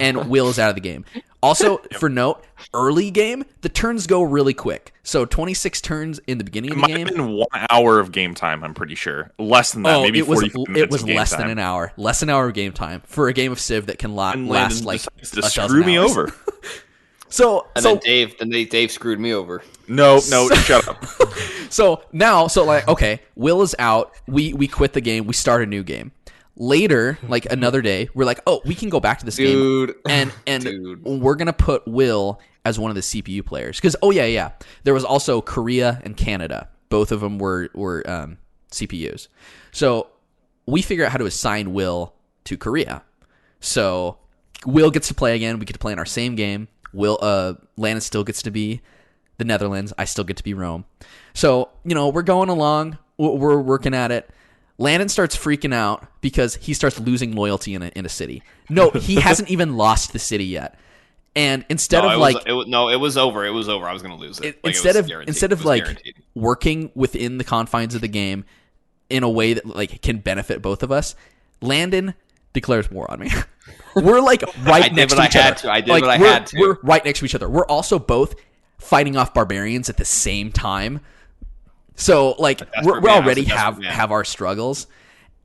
and Wil is out of the game. Also, for note, early game, the turns go really quick. So 26 turns in the beginning of the game. It might have been 1 hour of game time, I'm pretty sure. Less than that, maybe 45 minutes it was of game less time. than an hour. Less than an hour of game time for a game of Civ that can last like to a screw me hours. over. Then Dave screwed me over. No, shut up. So like, okay, Wil is out. We quit the game. We start a new game. Later, like another day, we're like, oh, we can go back to this game, and we're gonna put Wil as one of the CPU players because there was also Korea and Canada. Both of them were CPUs. So we figure out how to assign Wil to Korea. So Wil gets to play again. We get to play in our same game. Landon still gets to be the Netherlands. I still get to be Rome. So, we're going along. We're working at it. Landon starts freaking out because he starts losing loyalty in a city. No, he hasn't even lost the city yet. And instead it was over. It was over. I was going to lose it. Instead of guaranteed. Working within the confines of the game in a way that like can benefit both of us, Landon declares war on me. We're like right next to each other. I did what I had to. We're right next to each other. We're also both fighting off barbarians at the same time. So like we already have our struggles,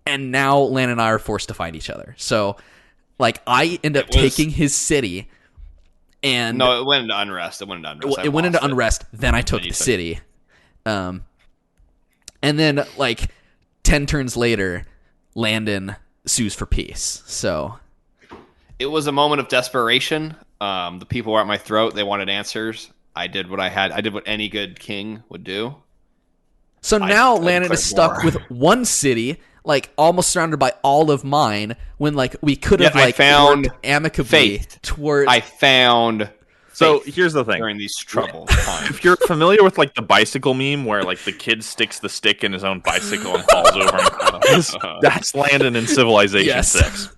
and now Landon and I are forced to fight each other. So like I end up taking his city, and no, it went into unrest. It went into unrest. Then I took the city, and then like 10 turns later, Landon sues for peace. So it was a moment of desperation. The people were at my throat. They wanted answers. I did what I had. I did what any good king would do. So now Landon is stuck with one city, like almost surrounded by all of mine, when like we could have worked amicably toward. I found. So here's the thing: during these troubled times, if you're familiar with like the bicycle meme, where like the kid sticks the stick in his own bicycle and falls over, that's Landon in Civilization 6.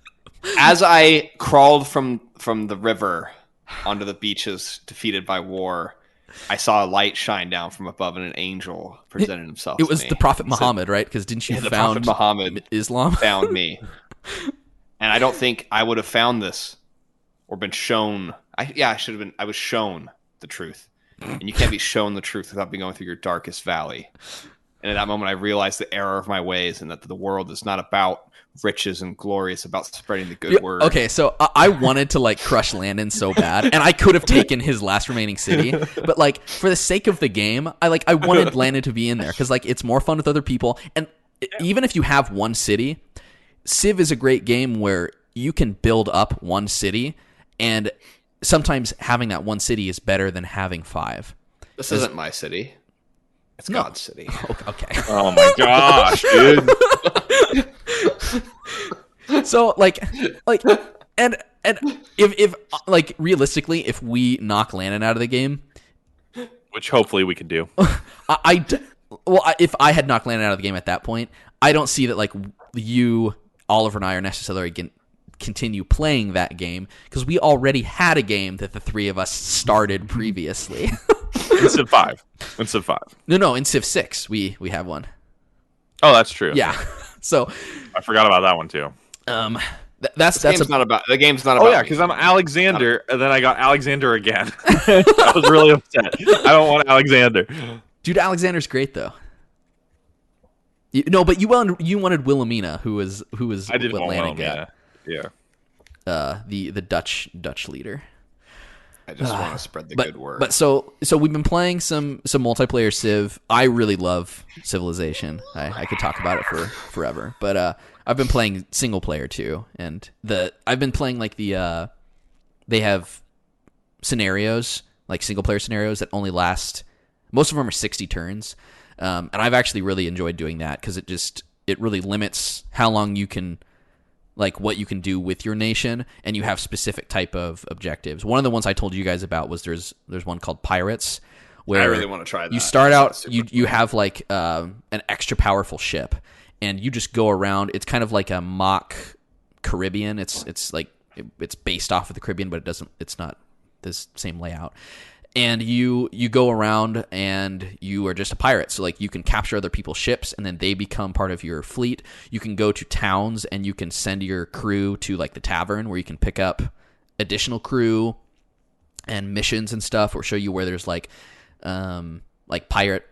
As I crawled from the river onto the beaches, defeated by war, I saw a light shine down from above, and an angel presented himself. It was the Prophet Muhammad, right? Because didn't you found Muhammad Islam? Found me, and I don't think I would have found this or been shown. I should have been. I was shown the truth, and you can't be shown the truth without being going through your darkest valley. And at that moment, I realized the error of my ways, and that the world is not about riches and glory. It's about spreading the good word. Okay, so I wanted to like crush Landon so bad, and I could have taken his last remaining city, but like for the sake of the game, I wanted Landon to be in there because like it's more fun with other people, and even if you have one city, Civ is a great game where you can build up one city, and sometimes having that one city is better than having 5. This isn't my city. It's God's city. Okay. Oh my gosh, dude. So like and if like realistically, if we knock Landon out of the game, which hopefully we can do, if I had knocked Landon out of the game at that point, I don't see that like you, Oliver, and I are necessarily going to continue playing that game because we already had a game that the three of us started previously. In Civ 5. No, in Civ 6 we have one. Oh, that's true. Yeah. So I forgot about that one too. The game's not about. Oh yeah, because I'm Alexander, and then I got Alexander again. I was really upset. I don't want Alexander. Dude, Alexander's great though. But you wanted Wilhelmina, who was I did what want Landon Wilhelmina. got. Yeah. The Dutch leader. I just want to spread the good word. But so we've been playing some multiplayer Civ. I really love Civilization. I could talk about it for forever. But I've been playing single player too, and I've been playing like they have scenarios, like single player scenarios that only last. Most of them are 60 turns, and I've actually really enjoyed doing that because it really limits how long you can. Like what you can do with your nation, and you have specific type of objectives. One of the ones I told you guys about was there's one called Pirates, where I really want to try that. You start out, you have like an extra powerful ship, and you just go around. It's kind of like a mock Caribbean. It's like it's based off of the Caribbean, but it's not this same layout. and you go around and you are just a pirate. So like you can capture other people's ships and then they become part of your fleet. You can go to towns and you can send your crew to like the tavern where you can pick up additional crew and missions and stuff, or show you where there's like pirate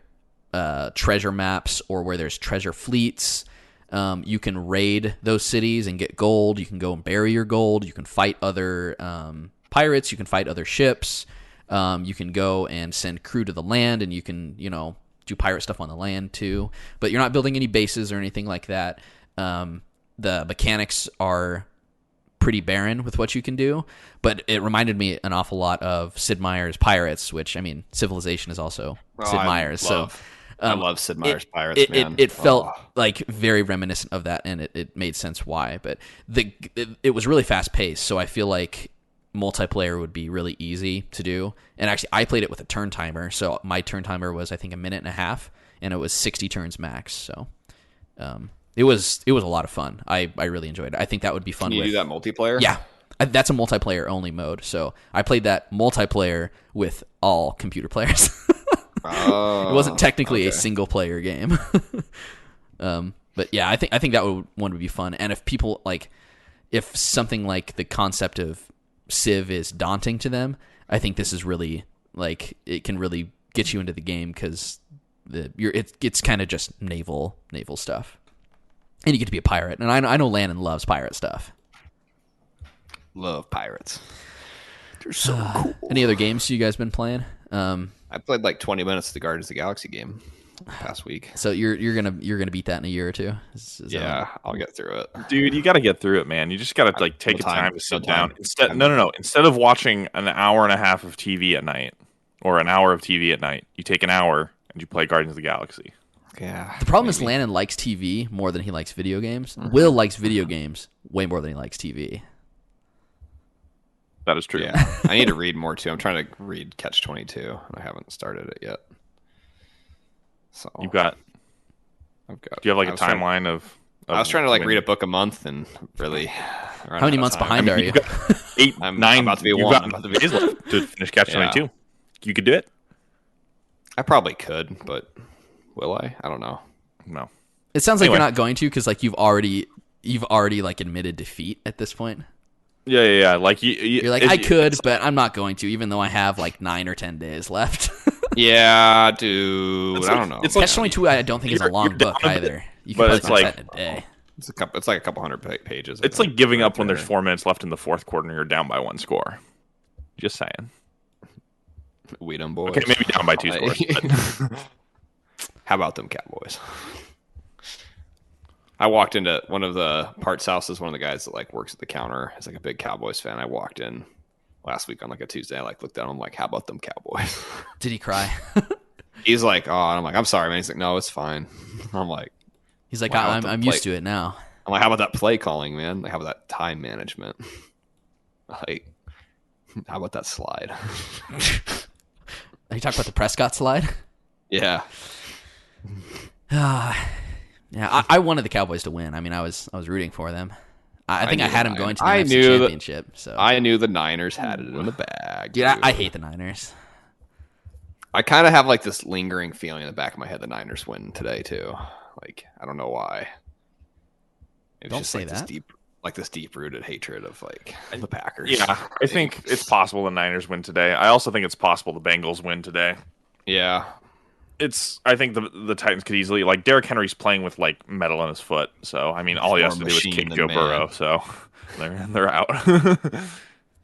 treasure maps or where there's treasure fleets. You can raid those cities and get gold. You can go and bury your gold. You can fight other pirates. You can fight other ships. You can go and send crew to the land, and you can, do pirate stuff on the land too. But you're not building any bases or anything like that. The mechanics are pretty barren with what you can do, but it reminded me an awful lot of Sid Meier's Pirates, which, I mean, Civilization is also Sid Meier's. I love Sid Meier's Pirates, man. It felt like very reminiscent of that, and it made sense why. But it was really fast-paced, so I feel like multiplayer would be really easy to do. And actually, I played it with a turn timer, so my turn timer was, I think, 1.5 minutes, and it was 60 turns max. So it was a lot of fun. I really enjoyed it. I think that would be fun. Can you do that multiplayer? Yeah. That's a multiplayer-only mode, so I played that multiplayer with all computer players. It wasn't technically a single-player game. But yeah, I think that one would be fun. And if people, if something like the concept of Civ is daunting to them, I think this is really, it can really get you into the game, because it's kind of just naval stuff. And you get to be a pirate. And I know Landon loves pirate stuff. Love pirates. They're so cool. Any other games you guys been playing? I played 20 minutes of the Guardians of the Galaxy game past week. So you're gonna beat that in a year or two? I'll get through it, dude. You got to get through it, man. You just got to take a time to sit down. Instead of watching an hour and a half of TV at night or an hour of TV at night, you take an hour and you play Guardians of the Galaxy. Yeah. The problem is Landon likes TV more than he likes video games. Mm-hmm. Will likes video games way more than he likes TV. That is true. Yeah, I need to read more too. I'm trying to read Catch-22, and I haven't started it yet. So Do you have a timeline of? I was trying to read a book a month, and really. How many months behind are you? I'm about to be one. I'm about to be days left to finish Catch-22. You could do it. I probably could, but will I? I don't know. No. It sounds like you're not going to, because you've already admitted defeat at this point. Yeah. You're like, I could, but I'm not going to, even though I have 9 or 10 days left. Yeah, dude. I don't know. It's Catch-22. I don't think is a long book either. You can it's that in a day. It's a couple hundred pages. It's like giving up when there's 4 minutes left in the fourth quarter and you're down by 1 score. Just saying. We done boys. Okay, maybe down by 2 scores. But... How about them Cowboys? I walked into one of the parts houses. One of the guys that works at the counter is a big Cowboys fan. I walked in last week on a Tuesday. I looked at him. I'm like, how about them Cowboys? Did he cry? He's like, oh, and I'm like, I'm sorry, man. He's like, no, it's fine. I'm like, he's like, I'm used to it now. I'm like, how about that play calling, man? How about that time management? How about that slide? Are you talking about the Prescott slide? Yeah. Yeah, I wanted the Cowboys to win. I mean, I was rooting for them. I think I had them going to the NFC Championship. So I knew the Niners had it in the bag. Dude, I hate the Niners. I kind of have this lingering feeling in the back of my head the Niners win today too. I don't know why. It was don't just say that. This deep-rooted hatred of the Packers. Yeah, I think it's possible the Niners win today. I also think it's possible the Bengals win today. Yeah. I think the Titans could easily, Derrick Henry's playing with metal in his foot, so I mean all he has to do is kick Joe Burrow, so they're out.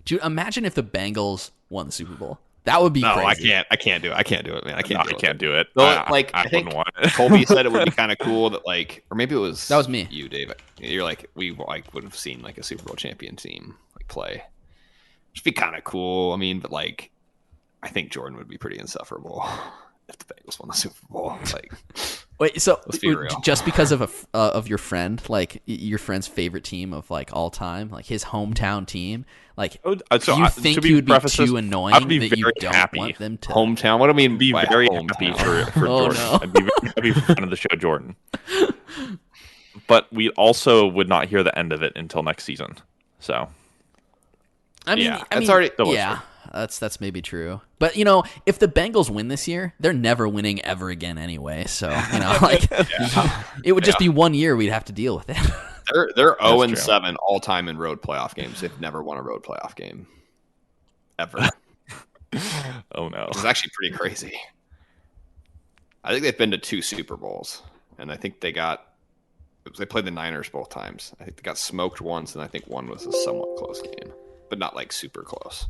Dude, imagine if the Bengals won the Super Bowl. That would be crazy. I can't do it. I can't do it, man. I can't do it. Well, I think Colby said it would be kind of cool that or maybe it was that was me. You, Dave. You're we would have seen a Super Bowl champion team play. It'd be kind of cool. I mean, but I think Jordan would be pretty insufferable if the Bengals won the Super Bowl. Wait, so let's be real. Just because of your friend, your friend's favorite team of all time, his hometown team, do you think you would be too annoying that you don't want them to hometown? What do I mean? Be very happy for Jordan. No. I'd be very happy for friend of the show, Jordan. But we also would not hear the end of it until next season. So I mean, it's already yeah. That's maybe true. But if the Bengals win this year, they're never winning ever again anyway. So like it would just be 1 year we'd have to deal with it. They're 0-7 all time in road playoff games. They've never won a road playoff game ever. Oh no, it's actually pretty crazy. I think they've been to 2 Super Bowls, and I think they played the Niners both times. I think they got smoked once, and I think one was a somewhat close game, but not like super close.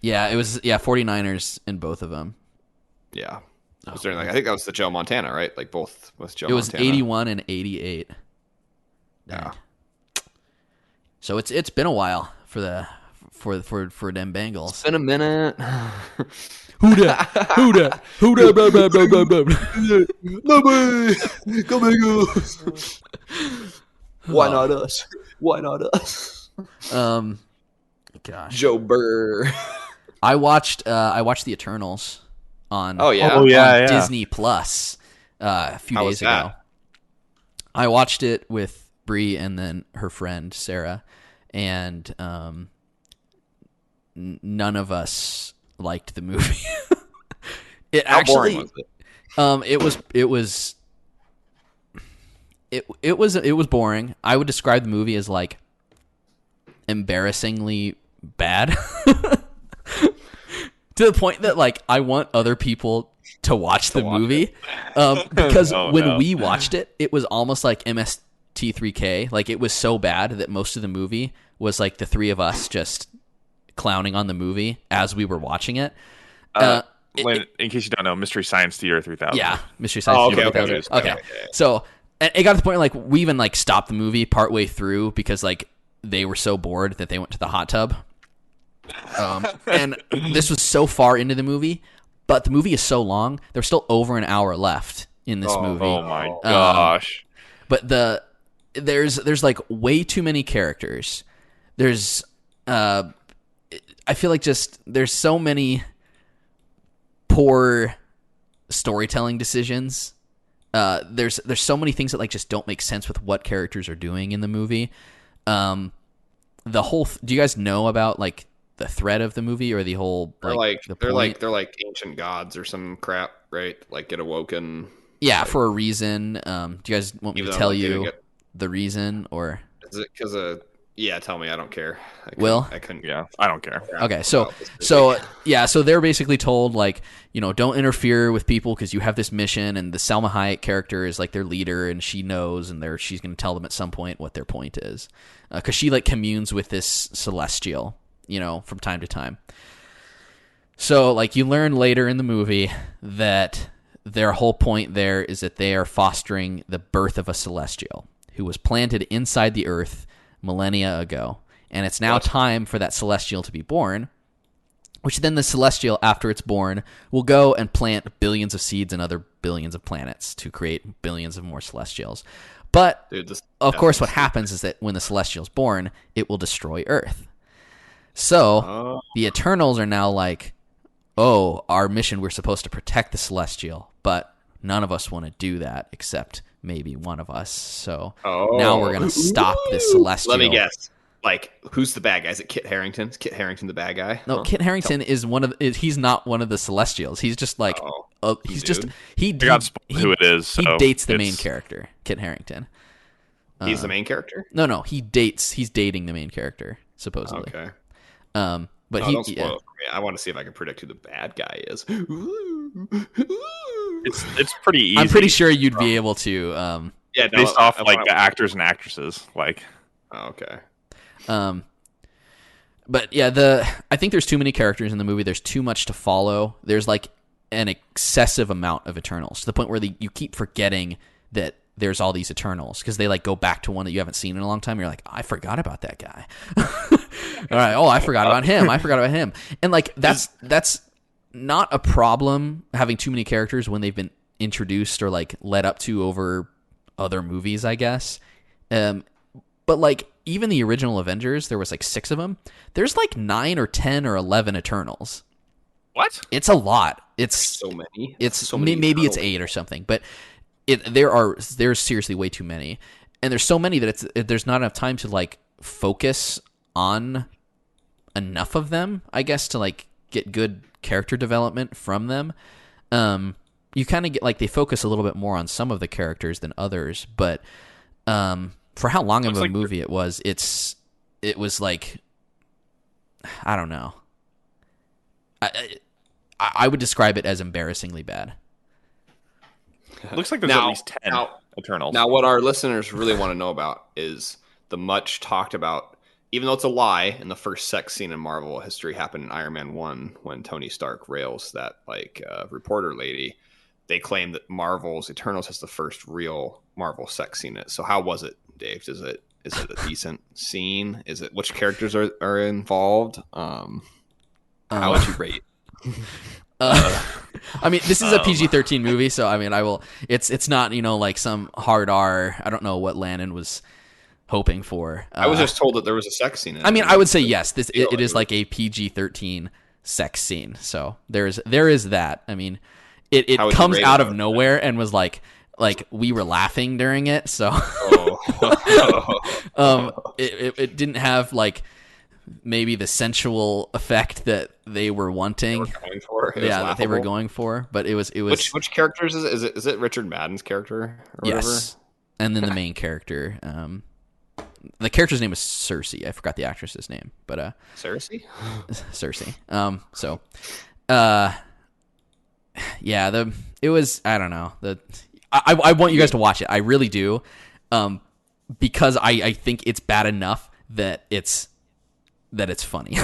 Yeah, it was 49ers in both of them. Yeah. I think that was the Joe Montana, right? Like both was Joe Montana. It was 81 and 88. Yeah. So it's been a while for them Bengals. It's been a minute. Who that? Blah, blah, blah, blah, blah. Go Bengals. Why not us? Why not us? Gosh. Joe Burr. I watched The Eternals on Disney Plus a few days ago. I watched it with Bree and then her friend Sarah, and none of us liked the movie. How boring was it? It was boring. I would describe the movie as like embarrassingly bad. To the point that like I want other people to watch the movie because when we watched it, it was almost like MST3K. Like it was so bad that most of the movie was like the three of us just clowning on the movie as we were watching it. In case you don't know, Mystery Science Theater 3000. Yeah, Mystery Science Theater 3000. Okay. So and it got to the point where, like, we even like stopped the movie partway through because like they were so bored that they went to the hot tub. And this was so far into the movie, but the movie is so long. There's still over an hour left in this movie. Oh my gosh! But there's like way too many characters. There's I feel like just there's so many poor storytelling decisions. There's so many things that like just don't make sense with what characters are doing in the movie. Do you guys know about like the thread of the movie or the whole they're like ancient gods or some crap, right? Like get awoken. Yeah, like, for a reason. Do you guys want me to tell you the reason, or is it because of? Yeah, tell me. I don't care. Will? I couldn't. Yeah, I don't care. Okay, so they're basically told like, don't interfere with people because you have this mission, and the Salma Hayek character is like their leader, and she knows, and she's going to tell them at some point what their point is, because she like communes with this celestial, from time to time. So like you learn later in the movie that their whole point there is that they are fostering the birth of a celestial who was planted inside the earth millennia ago, and it's now time for that celestial to be born, which then the celestial, after it's born, will go and plant billions of seeds in other billions of planets to create billions of more celestials. But of course what happens is that when the celestial's born, it will destroy Earth. So the Eternals are now like, our mission, we're supposed to protect the celestial, but none of us want to do that except maybe one of us. So now we're going to stop this celestial. Let me guess. Like, who's the bad guy? Is it Kit Harington? Is Kit Harington the bad guy? No, Kit Harington is he's not one of the celestials. He's just like, who it is. So he dates the main character, Kit Harington. He's the main character? No, he's dating the main character, supposedly. Okay. But don't spoil it for me. I want to see if I can predict who the bad guy is. It's pretty easy. I'm pretty sure you'd be able to. Based off like the actors and actresses, like. Oh, okay. But yeah, I think there's too many characters in the movie. There's too much to follow. There's like an excessive amount of Eternals to the point where you keep forgetting that there's all these Eternals because they like go back to one that you haven't seen in a long time. You're like, I forgot about that guy. All right. I forgot about him. And like that's not a problem having too many characters when they've been introduced or like led up to over other movies, I guess. But like even the original Avengers, there was like 6 of them. There's like 9 or 10 or 11 Eternals. What? It's a lot. It's so many. It's so many maybe Eternals. It's 8 or something, but there's seriously way too many, and there's so many that there's not enough time to like focus on enough of them, I guess, to like get good character development from them. You kind of get like they focus a little bit more on some of the characters than others, but for how long of a movie it was like, I don't know. I would describe it as embarrassingly bad. Looks like there's at least 10 Eternals. Now, what our listeners really want to know about is the much talked about, even though it's a lie, in the first sex scene in Marvel history happened in Iron Man 1 when Tony Stark rails that reporter lady. They claim that Marvel's Eternals has the first real Marvel sex scene in it. So how was it, Dave? Is it a decent scene? Which characters are involved? How would you rate? I mean, this is a PG-13 movie, so I mean, it's not, like some hard R. I don't know what Landon was hoping for. I was just told that there was a sex scene in it. I mean, I would say yes. It is like a PG-13 sex scene. So there is that. I mean, it comes out of nowhere and was like we were laughing during it. So it didn't have like maybe the sensual effect that they were wanting. That they were going for, but it was. Which characters is it? Is it Richard Madden's character? Or yes, whatever? And then the main character. The character's name is Cersei. I forgot the actress's name, but Cersei. It was. I don't know. I want you guys to watch it. I really do, because I think it's bad enough that it's funny.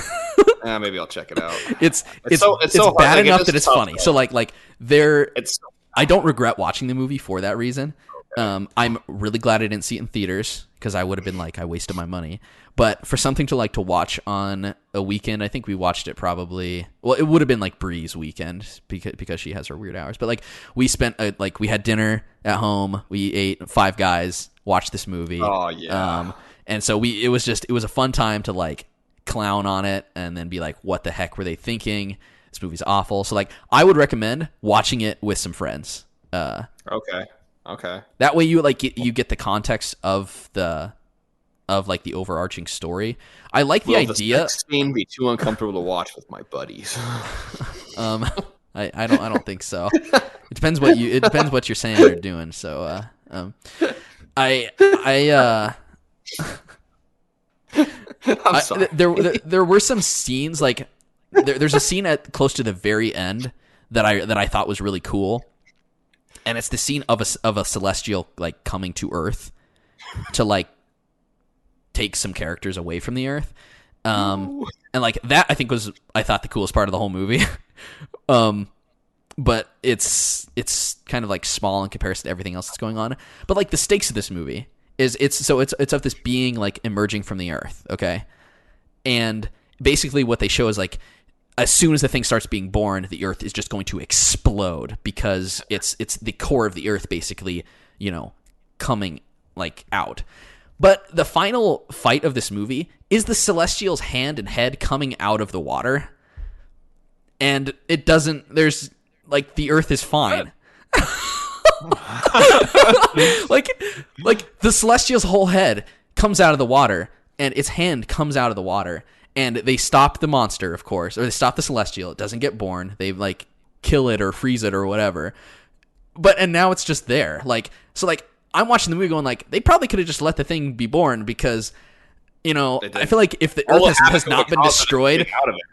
Maybe I'll check it out. It's so bad hard. enough that it's tough, funny. though. So like there, It's I don't regret watching the movie for that reason. I'm really glad I didn't see it in theaters because I would have been like, I wasted my money. But for something to watch on a weekend, I think we watched it probably. Well, it would have been like Bree's weekend because she has her weird hours. But like we spent we had dinner at home. We ate Five Guys, watched this movie. Oh yeah. And so it was a fun time to like clown on it and then be like, what the heck were they thinking? This movie's awful. So like I would recommend watching it with some friends. Okay. That way you you get the context of the overarching story. I like the idea. The sex scene be too uncomfortable to watch with my buddies. I don't think so. It depends what you're saying or doing. So I'm sorry. There were some scenes like there's a scene close to the very end that I thought was really cool. And it's the scene of a celestial like coming to Earth to like take some characters away from the Earth, and like that I thought the coolest part of the whole movie. But it's kind of like small in comparison to everything else that's going on. But like the stakes of this movie is it's of this being like emerging from the Earth, okay, and basically what they show is like, as soon as the thing starts being born, the Earth is just going to explode because it's the core of the Earth basically, coming like out. But the final fight of this movie is the Celestial's hand and head coming out of the water. And it doesn't, there's like the Earth is fine. like the Celestial's whole head comes out of the water and its hand comes out of the water. And they stop the monster, of course, or they stop the Celestial. It doesn't get born. They like kill it or freeze it or whatever. And now it's just there. I'm watching the movie going like, they probably could have just let the thing be born because, I feel like if the Earth has not been destroyed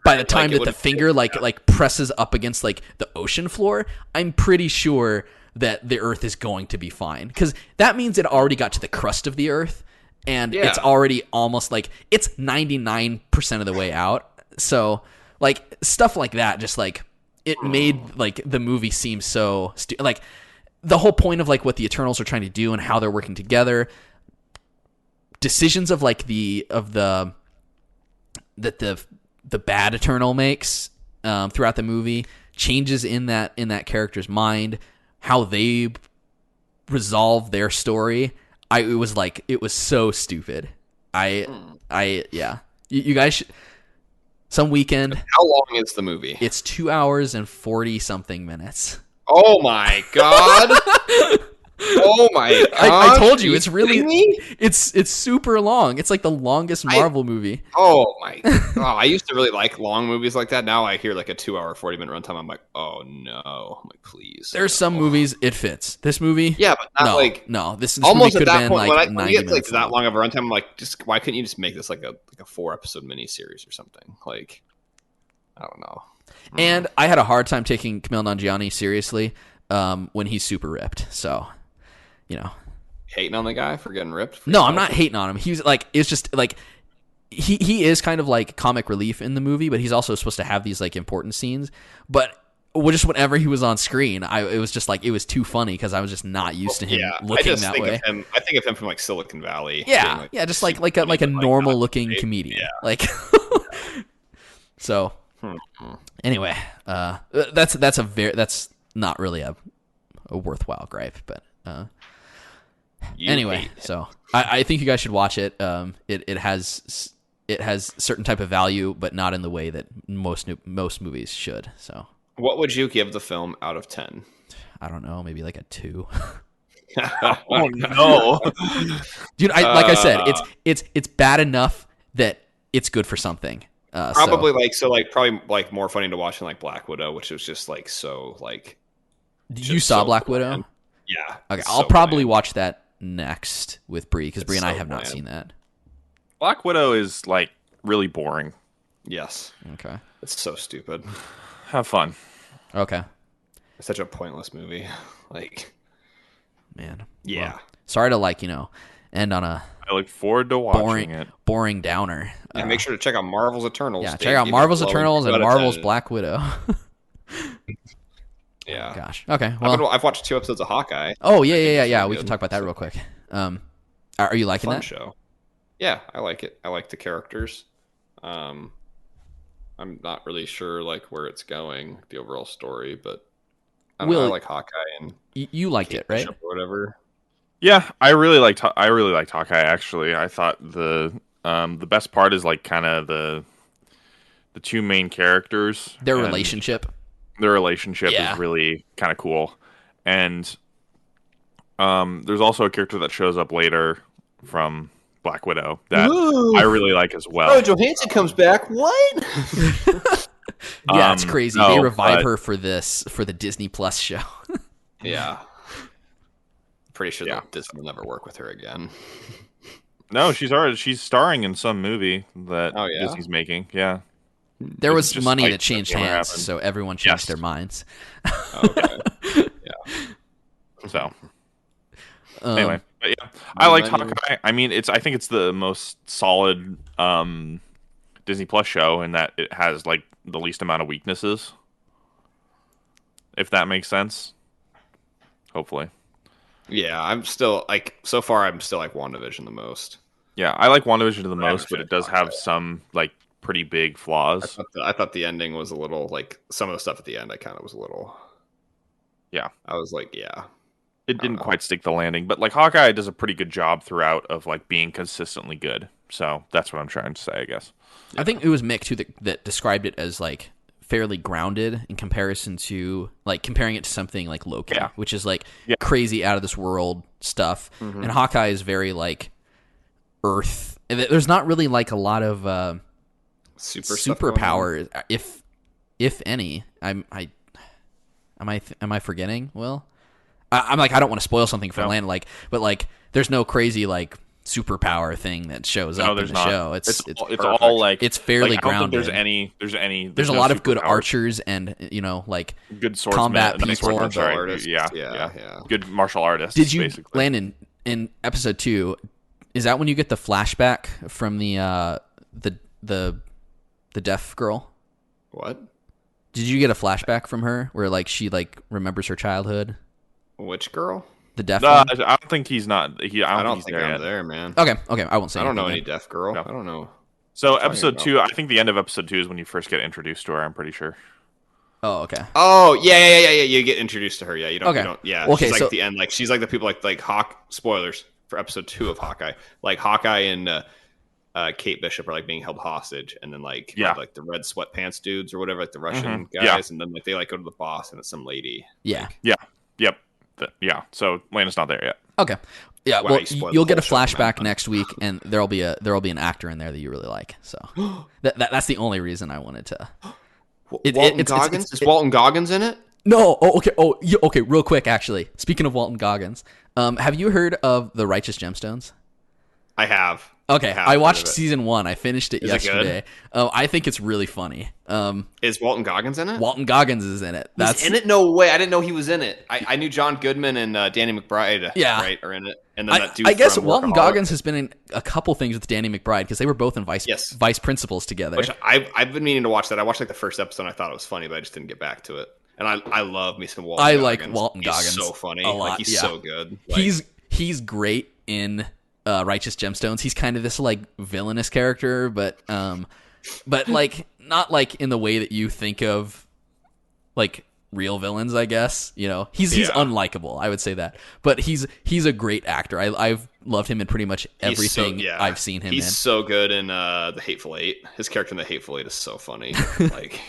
by the time that the finger like presses up against like the ocean floor, I'm pretty sure that the Earth is going to be fine because that means it already got to the crust of the Earth. And it's already almost like it's 99% of the way out. So like stuff like that, just like it made like the movie seem so like the whole point of like what the Eternals are trying to do and how they're working together. Decisions of like the bad Eternal makes throughout the movie, changes in that character's mind, how they resolve their story. It was so stupid. Yeah. You guys should, some weekend. How long is the movie? It's 2 hours and 40 something minutes. Oh my God. Oh my gosh. I told you, Are it's really kidding me? it's super long. It's like the longest Marvel movie. Oh my! Oh, I used to really like long movies like that. Now I hear like a 2-hour, 40-minute runtime. I'm like, oh no! I'm like, please. There's some movies it fits. This movie, Yeah, but not like no. This almost movie at could have that been point like when 90 you get like minutes that long. long of a runtime. I'm like, just why couldn't you just make this like a 4-episode miniseries or something? Like, I don't know. And I had a hard time taking Kumail Nanjiani seriously when he's super ripped. So, you know. Hating on the guy for getting ripped? No, I'm not hating on him. He's like, it's just like, he is kind of like comic relief in the movie, but he's also supposed to have these like important scenes. But just whenever he was on screen, it was just like, it was too funny because I was just not used to him looking that way. I think of him from like Silicon Valley. Yeah, like, yeah, just like a normal looking comedian. Yeah. Like, so anyway, that's not really a worthwhile gripe, but anyway, so I think you guys should watch it. It has certain type of value, but not in the way that most movies should. So, what would you give the film out of 10? I don't know, maybe like a 2. Oh no, dude! Like I said, it's bad enough that it's good for something. Probably probably more funny to watch than like Black Widow, which was just like so like. You saw Black Widow? Yeah. Okay, I'll probably watch that next with Bree because Bree and I have not seen that. Black Widow is like really boring. Yes. Okay. It's so stupid. Have fun. Okay. It's such a pointless movie. Like, man. Yeah. Well, sorry to end on a I look forward to watching boring downer. Yeah, make sure to check out Marvel's Eternals. Yeah, check out Marvel's Eternals and Marvel's Black Widow. Yeah. Gosh. Okay. Well, I've watched 2 episodes of Hawkeye. Oh yeah. We can talk about that real quick. Are you liking that show? Yeah, I like it. I like the characters. I'm not really sure like where it's going, the overall story, but I like Hawkeye and you liked it, right? Or whatever. Yeah, I really liked Hawkeye. Actually, I thought the best part is like kind of the 2 main characters, their relationship. Their relationship is really kind of cool, and there's also a character that shows up later from Black Widow that I really like as well. Oh, Johansson comes back. What? Yeah, it's crazy. They revive her for the Disney Plus show. Yeah. Pretty sure that Disney will never work with her again. No, she's starring in some movie that Disney's making. Yeah. There was money that changed hands, so everyone changed their minds. Okay. Yeah. So anyway, but yeah, I liked Hawkeye. I mean, I think it's the most solid Disney Plus show in that it has like the least amount of weaknesses. If that makes sense. Hopefully. Yeah, I'm still like WandaVision the most. Yeah, I like WandaVision the most, but it does have some like pretty big flaws. I thought the ending was a little like some of the stuff at the end. I kind of was a little. Yeah, I was like, yeah, it didn't quite stick the landing, but like Hawkeye does a pretty good job throughout of like being consistently good. So that's what I'm trying to say, I guess. I think it was Mick too that described it as like fairly grounded in comparison to like comparing it to something like Loki, which is like crazy out of this world stuff, and Hawkeye is very like Earth. There's not really like a lot of superpowers, if any. Am I forgetting? Well, I'm like I don't want to spoil something for Land, but like there's no crazy like superpower thing that shows up in the show. It's all like it's fairly like, grounded. There's a lot of good archers and like good swordsmen, combat people. Artists. Yeah. Good martial artists. Did you basically. Landon in episode 2? Is that when you get the flashback from the deaf girl? What? Did you get a flashback from her where like she like remembers her childhood? Which girl? The deaf one? I don't think he's not. I don't think I'm there, man. Okay. I won't say. I don't know anything any deaf girl. No. I don't know. So episode 2, I think the end of episode 2 is when you first get introduced to her. I'm pretty sure. Oh, okay. Oh, yeah. You get introduced to her. Yeah, you don't. Okay. You don't, yeah. Okay, she's so like the end. Like she's like the people like spoilers for episode 2 of Hawkeye. Like Hawkeye and Kate Bishop are like being held hostage, and then like the red sweatpants dudes or whatever, like the Russian guys, and then like they like go to the boss, and it's some lady. Yeah. Yep. yeah. So Landon's not there yet. Okay. Yeah, Wow, well, you spoiled you'll the get a whole show, flashback man. next week, and there'll be an actor in there that you really like. So that's the only reason I wanted to. Walton Goggins? Is Walton Goggins in it? No. Oh, okay. Oh, okay. Real quick, actually. Speaking of Walton Goggins, have you heard of the Righteous Gemstones? I have. Okay, have I heard watched of it. season 1. I finished it Is it good? yesterday. I think it's really funny. Is Walton Goggins in it? Walton Goggins is in it. He's in it? No way. I didn't know he was in it. I knew John Goodman and Danny McBride right, are in it. And then that dude I guess from Walton Workaholics. Goggins has been in a couple things with Danny McBride because they were both in vice principals together. Which I've been meaning to watch that. I watched like the first episode and I thought it was funny, but I just didn't get back to it. And I love me some Walton Goggins. like Walton Goggins. He's so funny. A lot, Like, he's so good. Like, he's great in Righteous Gemstones. He's kind of this like villainous character, but like not like in the way that you think of like real villains, I guess. You know, he's unlikable. I would say that, but he's a great actor. I've loved him in pretty much everything I've seen him in. He's so good in The Hateful Eight. His character in The Hateful Eight is so funny. Like,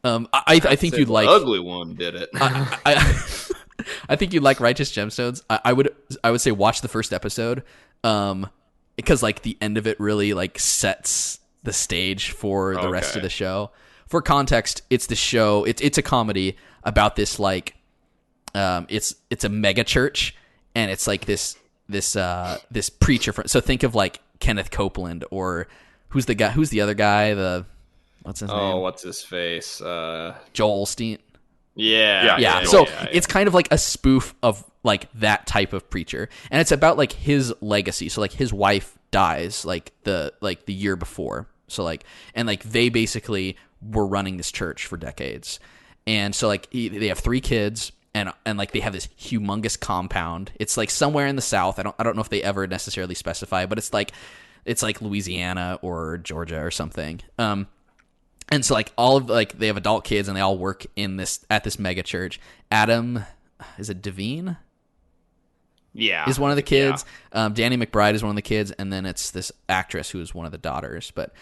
I think you'd like the ugly one did it. I think you'd like Righteous Gemstones. I would say watch the first episode, because like the end of it really like sets the stage for the rest of the show. For context, it's the show. It's a comedy about this like, it's a mega church, and it's like this preacher. So think of like Kenneth Copeland, or who's the other guy? What's his name? Oh, what's his face? Joel Osteen. Yeah. So it's kind of like a spoof of like that type of preacher, and it's about like his legacy. So like his wife dies like the year before. So like, and like they basically were running this church for decades, and so like they have 3 kids, and like they have this humongous compound. It's like somewhere in the South. I don't know if they ever necessarily specify, but it's like Louisiana or Georgia or something. And so like all of like they have adult kids and they all work at this mega church. Adam, is it Devine? Yeah. Is one of the kids. Yeah. Danny McBride is one of the kids, and then it's this actress who is one of the daughters. But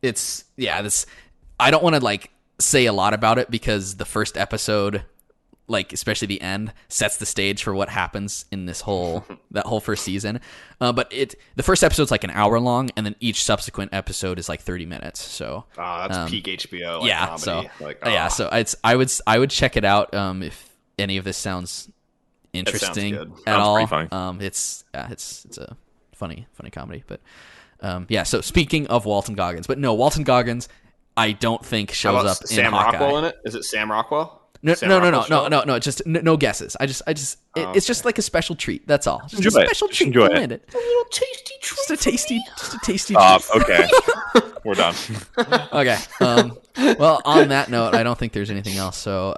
this I don't want to like say a lot about it because the first episode, like especially the end, sets the stage for what happens in this whole first season. But the first episode's like an hour long, and then each subsequent episode is like 30 minutes. So that's peak HBO. Like, yeah. comedy. So like, So I would check it out if any of this sounds interesting at all. Pretty funny. It's a funny comedy. But so speaking of Walton Goggins, but no, Walton Goggins I don't think shows up Sam in Hawkeye. Rockwell in it? Is it Sam Rockwell? No, just no guesses. It's just like a special treat. That's all. Just enjoy a special treat. Enjoy for it. Landon. A little tasty treat. Just a tasty Stop. treat. Okay. We're done. Okay. Well, on that note, I don't think there's anything else. So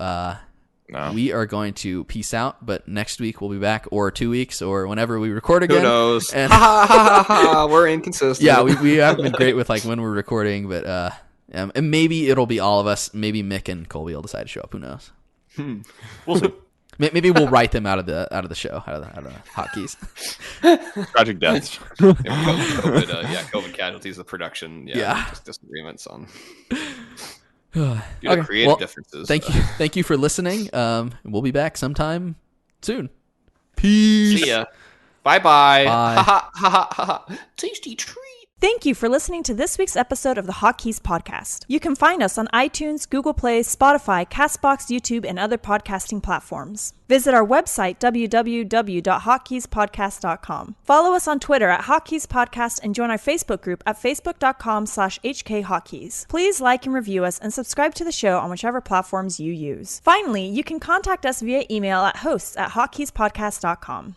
No. we are going to peace out. But next week we'll be back, or 2 weeks, or whenever we record again. Who knows? And We're inconsistent. yeah, we haven't been great with like when we're recording, but and maybe it'll be all of us. Maybe Mick and Colby will decide to show up. Who knows? We'll see. Maybe we'll write them out of the show, out of the Hot+keys. Tragic deaths. COVID casualties of production. Yeah. Just disagreements on Okay, creative differences. Thank you for listening. We'll be back sometime soon. Peace. See ya. Bye-bye. Bye. Tasty treat. Thank you for listening to this week's episode of the Hot+keys podcast. You can find us on iTunes, Google Play, Spotify, CastBox, YouTube, and other podcasting platforms. Visit our website, www.hotkeyspodcast.com. Follow us on Twitter at HotKeysPodcast and join our Facebook group at facebook.com/HKHotkeys. Please like and review us and subscribe to the show on whichever platforms you use. Finally, you can contact us via email at hosts@hotkeyspodcast.com.